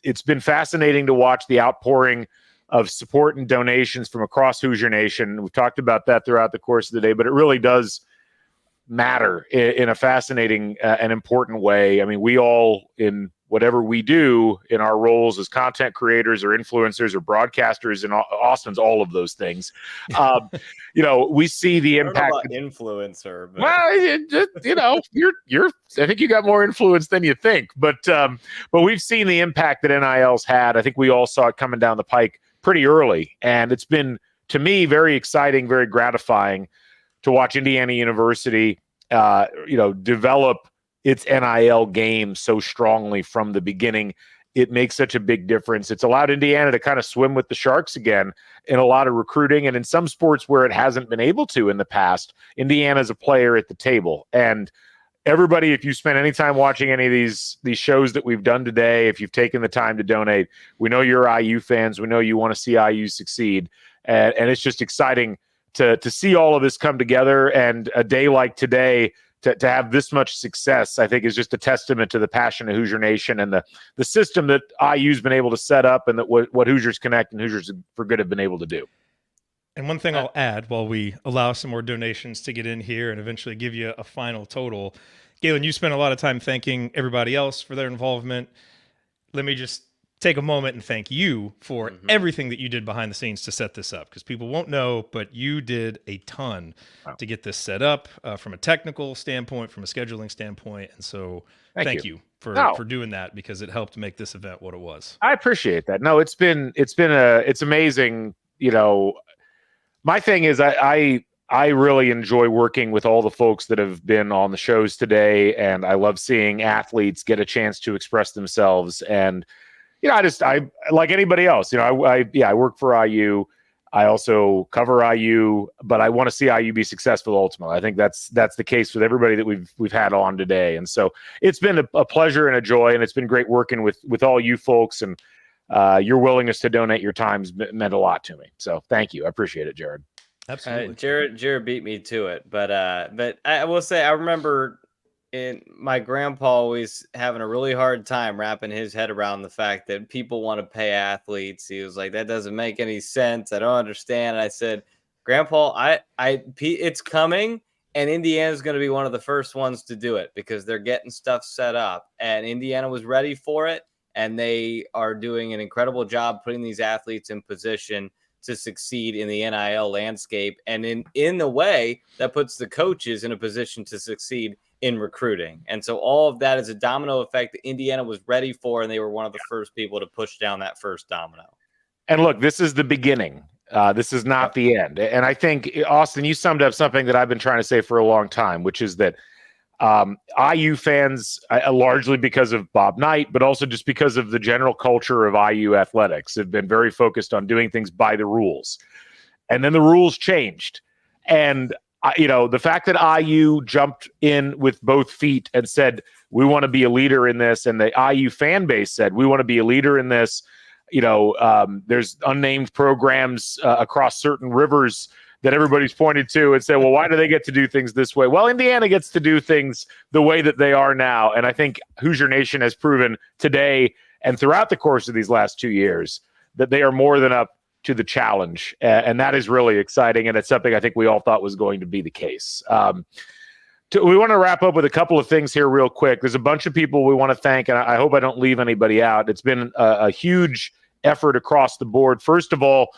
it's been fascinating to watch the outpouring of support and donations from across Hoosier Nation. We've talked about that throughout the course of the day, but it really does matter in a fascinating and important way. I mean, we all, in whatever we do in our roles as content creators or influencers or broadcasters, and Austin's all of those things, we see the impact. I don't know about influencer, but... well, you're. I think you got more influence than you think, but we've seen the impact that NIL's had. I think we all saw it coming down the pike pretty early, and it's been, to me, very exciting, very gratifying to watch Indiana University, develop its NIL game so strongly from the beginning. It makes such a big difference. It's allowed Indiana to kind of swim with the sharks again in a lot of recruiting, and in some sports where it hasn't been able to in the past, Indiana's a player at the table. And everybody, if you spend any time watching any of these shows that we've done today, if you've taken the time to donate, we know you're IU fans. We know you want to see IU succeed, and it's just exciting to see all of this come together. And a day like today, to have this much success, I think, is just a testament to the passion of Hoosier Nation and the system that IU's been able to set up, and that what Hoosiers Connect and Hoosiers for Good have been able to do. And one thing I'll add while we allow some more donations to get in here and eventually give you a final total. Galen, you spent a lot of time thanking everybody else for their involvement. Let me just take a moment and thank you for everything that you did behind the scenes to set this up, because people won't know, but you did a ton to get this set up from a technical standpoint, from a scheduling standpoint. And so thank you for doing that, because it helped make this event what it was. I appreciate that. No, it's amazing. You know, my thing is I really enjoy working with all the folks that have been on the shows today, and I love seeing athletes get a chance to express themselves. And you know, I like anybody else. You know, I work for IU. I also cover IU, but I want to see IU be successful ultimately. I think that's the case with everybody that we've had on today. And so it's been a pleasure and a joy, and it's been great working with all you folks, and your willingness to donate your times meant a lot to me. So thank you. I appreciate it, Jared. Absolutely. Jared beat me to it, but I will say, I remember my grandpa always having a really hard time wrapping his head around the fact that people want to pay athletes. He was like, that doesn't make any sense. I don't understand. And I said, Grandpa, it's coming, and Indiana's going to be one of the first ones to do it, because they're getting stuff set up, and Indiana was ready for it. And they are doing an incredible job putting these athletes in position to succeed in the NIL landscape. And in the way that puts the coaches in a position to succeed in recruiting. And so all of that is a domino effect that Indiana was ready for, and they were one of the first people to push down that first domino. And look, this is the beginning. This is not the end. And I think, Austin, you summed up something that I've been trying to say for a long time, which is that IU fans, largely because of Bob Knight, but also just because of the general culture of IU athletics, have been very focused on doing things by the rules. And then the rules changed. And you know, the fact that IU jumped in with both feet and said, we want to be a leader in this, and the IU fan base said, we want to be a leader in this. You know, there's unnamed programs across certain rivers that everybody's pointed to and said, well, why do they get to do things this way? Well, Indiana gets to do things the way that they are now. And I think Hoosier Nation has proven today and throughout the course of these last 2 years that they are more than up to the challenge. And that is really exciting. And it's something I think we all thought was going to be the case. We want to wrap up with a couple of things here real quick. There's a bunch of people we want to thank, and I hope I don't leave anybody out. It's been a huge effort across the board. First of all,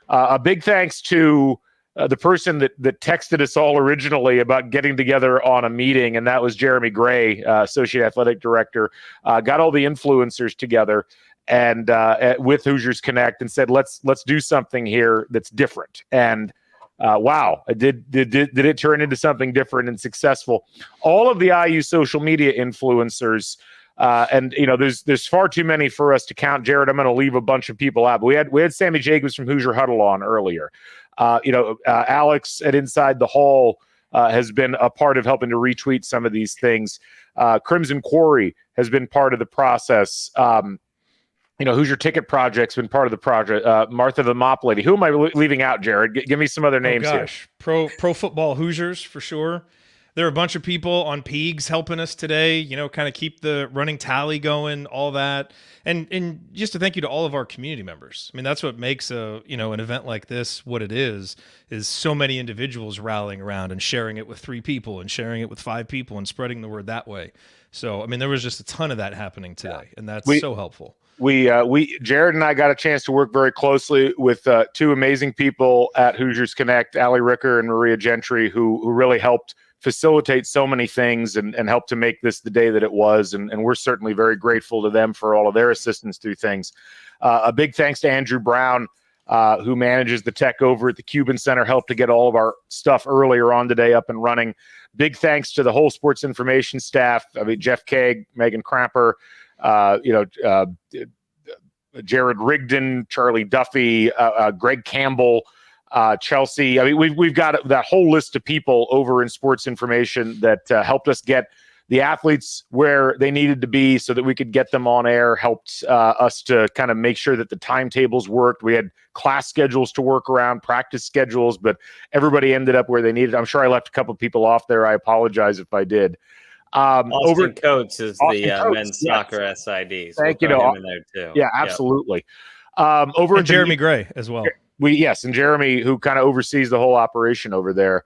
a big thanks to the person that texted us all originally about getting together on a meeting, and that was Jeremy Gray, Associate Athletic Director, got all the influencers together and with Hoosiers Connect and said, let's do something here that's different. And wow, did it turn into something different and successful? All of the IU social media influencers, and you know, there's far too many for us to count. Jared, I'm going to leave a bunch of people out. But we had Sammy Jacobs from Hoosier Huddle on earlier. You know, Alex at Inside the Hall has been a part of helping to retweet some of these things. Crimson Quarry has been part of the process. You know, Hoosier Ticket Project's been part of the project. Martha the Mop Lady. Who am I leaving out, Jared? Give me some other names here. Pro Football Hoosiers for sure. There are a bunch of people on Peegs helping us today, you know, kind of keep the running tally going, all that. And just to thank you to all of our community members. I mean, that's what makes an event like this what it is so many individuals rallying around and sharing it with 3 people and sharing it with 5 people and spreading the word that way. So, I mean, there was just a ton of that happening today, and that's so helpful. Jared and I got a chance to work very closely with 2 amazing people at Hoosiers Connect, Allie Ricker and Maria Gentry, who really helped facilitate so many things and help to make this the day that it was. And we're certainly very grateful to them for all of their assistance through things. A big thanks to Andrew Brown, who manages the tech over at the Cuban Center, helped to get all of our stuff earlier on today up and running. Big thanks to the whole sports information staff. I mean, Jeff Kaag, Megan Cramper, Jared Rigdon, Charlie Duffy, Greg Campbell, Chelsea. I mean, we've got that whole list of people over in sports information that helped us get the athletes where they needed to be so that we could get them on air, helped us to kind of make sure that the timetables worked. We had class schedules to work around, practice schedules, but everybody ended up where they needed. I'm sure I left a couple of people off there. I apologize if I did. Austin Coates is the men's soccer SID. So thank you. him in there too. Yeah, absolutely. Over and Jeremy Gray as well. and Jeremy, who kind of oversees the whole operation over there.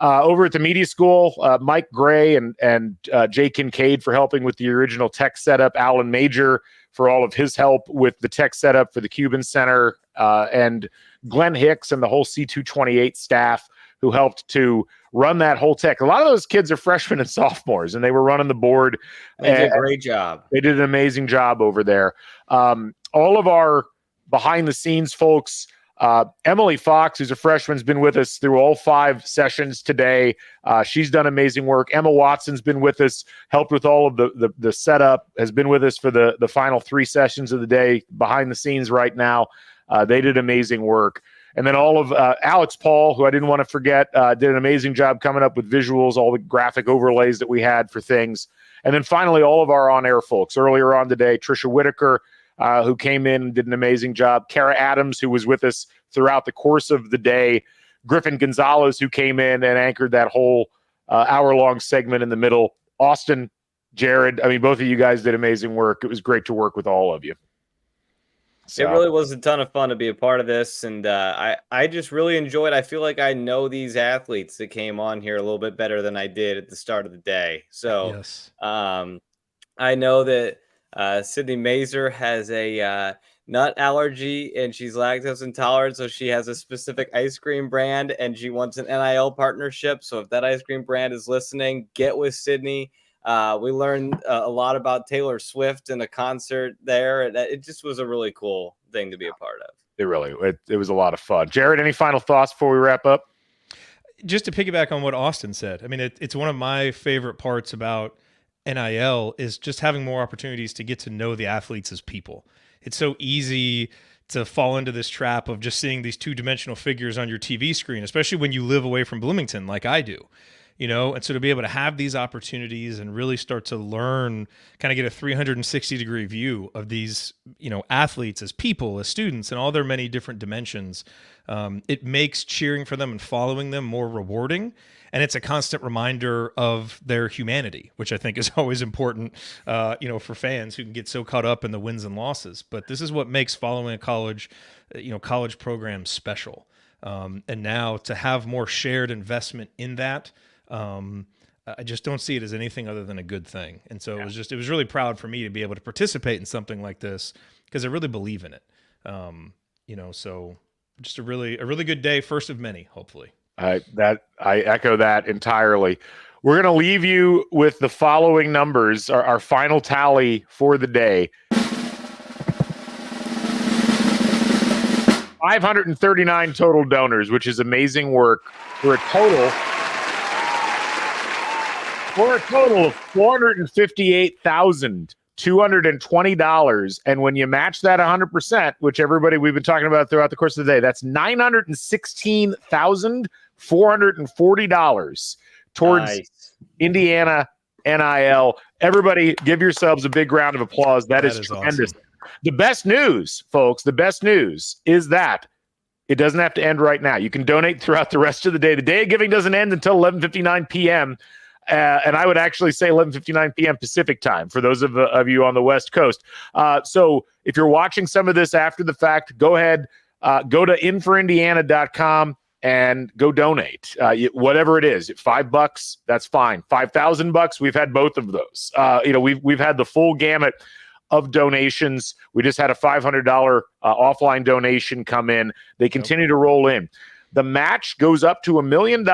Over at the media school, Mike Gray and Jay Kincaid for helping with the original tech setup, Alan Major for all of his help with the tech setup for the Cuban Center, and Glenn Hicks and the whole C228 staff who helped to run that whole tech. A lot of those kids are freshmen and sophomores, and they were running the board. They did a great job. They did an amazing job over there. All of our behind-the-scenes folks, Emily Fox, who's a freshman, has been with us through all 5 sessions today. She's done amazing work. Emma Watson's been with us, helped with all of the setup, has been with us for the final 3 sessions of the day, behind the scenes right now. They did amazing work. And then all of Alex Paul, who I didn't want to forget, did an amazing job coming up with visuals, all the graphic overlays that we had for things. And then finally, all of our on-air folks. Earlier on today, Trisha Whitaker, who came in and did an amazing job. Kara Adams, who was with us throughout the course of the day. Griffin Gonzalez, who came in and anchored that whole hour-long segment in the middle. Austin, Jared, I mean, both of you guys did amazing work. It was great to work with all of you. So. It really was a ton of fun to be a part of this, and I just really enjoyed. I feel like I know these athletes that came on here a little bit better than I did at the start of the day. So yes. I know that Sydney Mazer has a nut allergy and she's lactose intolerant, so she has a specific ice cream brand and she wants an NIL partnership. So if that ice cream brand is listening, get with Sydney. We learned a lot about Taylor Swift in a concert there. It just was a really cool thing to be a part of. It was a lot of fun. Jared, any final thoughts before we wrap up? Just to piggyback on what Austin said, I mean, it's one of my favorite parts about NIL is just having more opportunities to get to know the athletes as people. It's so easy to fall into this trap of just seeing these 2-dimensional figures on your TV screen, especially when you live away from Bloomington like I do. And so to be able to have these opportunities and really start to learn, kind of get a 360-degree view of these, athletes as people, as students, and all their many different dimensions, it makes cheering for them and following them more rewarding. And it's a constant reminder of their humanity, which I think is always important, for fans who can get so caught up in the wins and losses. But this is what makes following a college program special. And now to have more shared investment in that, I just don't see it as anything other than a good thing. And so it was really proud for me to be able to participate in something like this because I really believe in it. So just a really good day, first of many, hopefully. I echo that entirely. We're going to leave you with the following numbers, our final tally for the day. 539 total donors, which is amazing work, for a total of $458,220. And when you match that 100%, which we've been talking about throughout the course of the day, that's $916,440 towards Indiana NIL. Everybody give yourselves a big round of applause. That is tremendous. Awesome. The best news, folks, is that it doesn't have to end right now. You can donate throughout the rest of the day. The day of giving doesn't end until 11:59 p.m., and I would actually say 11:59 p.m. Pacific time for those of you on the West Coast. So if you're watching some of this after the fact, go ahead, go to inforindiana.com and go donate. Whatever it is, $5, that's fine. $5,000, we've had both of those. We've had the full gamut of donations. We just had a $500 offline donation come in. They continue to roll in. The match goes up to $1 million,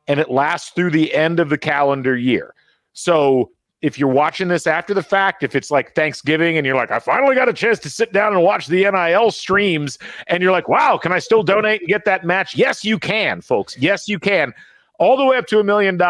and it lasts through the end of the calendar year. So if you're watching this after the fact, if it's like Thanksgiving and you're like, I finally got a chance to sit down and watch the NIL streams, and you're like, wow, can I still donate and get that match? Yes, you can, folks. Yes, you can. All the way up to $1 million.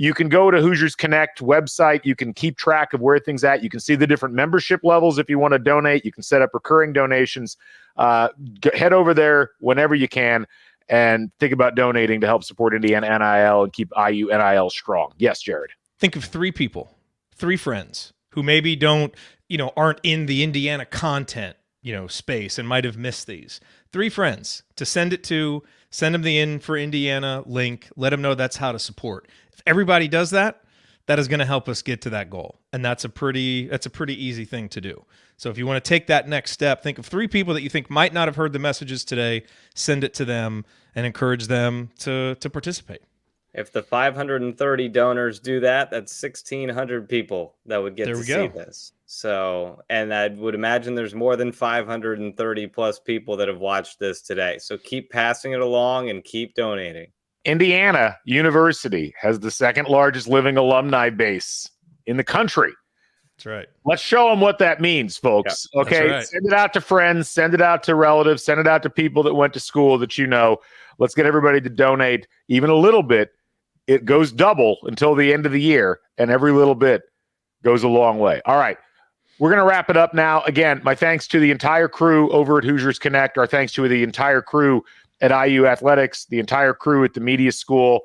You can go to Hoosiers Connect website. You can keep track of where things at. You can see the different membership levels if you want to donate. You can set up recurring donations. Head over there whenever you can and think about donating to help support Indiana NIL and keep IU NIL strong. Yes, Jared. Think of 3 people, 3 friends who maybe aren't in the Indiana content, space and might have missed these. 3 friends to send it to, send them the In for Indiana link, let them know that's how to support. If everybody does that, that is going to help us get to that goal. And that's a pretty easy thing to do. So if you want to take that next step, think of 3 people that you think might not have heard the messages today, send it to them and encourage them to participate. If the 530 donors do that, that's 1,600 people that would get to see this. So, and I would imagine there's more than 530 plus people that have watched this today. So keep passing it along and keep donating. Indiana University has the 2nd largest living alumni base in the country. That's right. Let's show them what that means, folks. Yeah, okay. right. Send it out to friends, send it out to relatives, send it out to people that went to school that you know. Let's get everybody to donate even a little bit. It goes double until the end of the year, and every little bit goes a long way. All right. We're going to wrap it up now. Again, my thanks to the entire crew over at Hoosiers Connect. Our thanks to the entire crew at IU Athletics, the entire crew at the media school.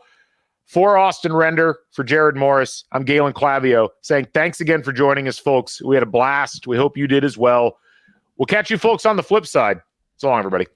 For Austin Render, for Jared Morris, I'm Galen Clavio saying thanks again for joining us, folks. We had a blast. We hope you did as well. We'll catch you folks on the flip side. So long, everybody.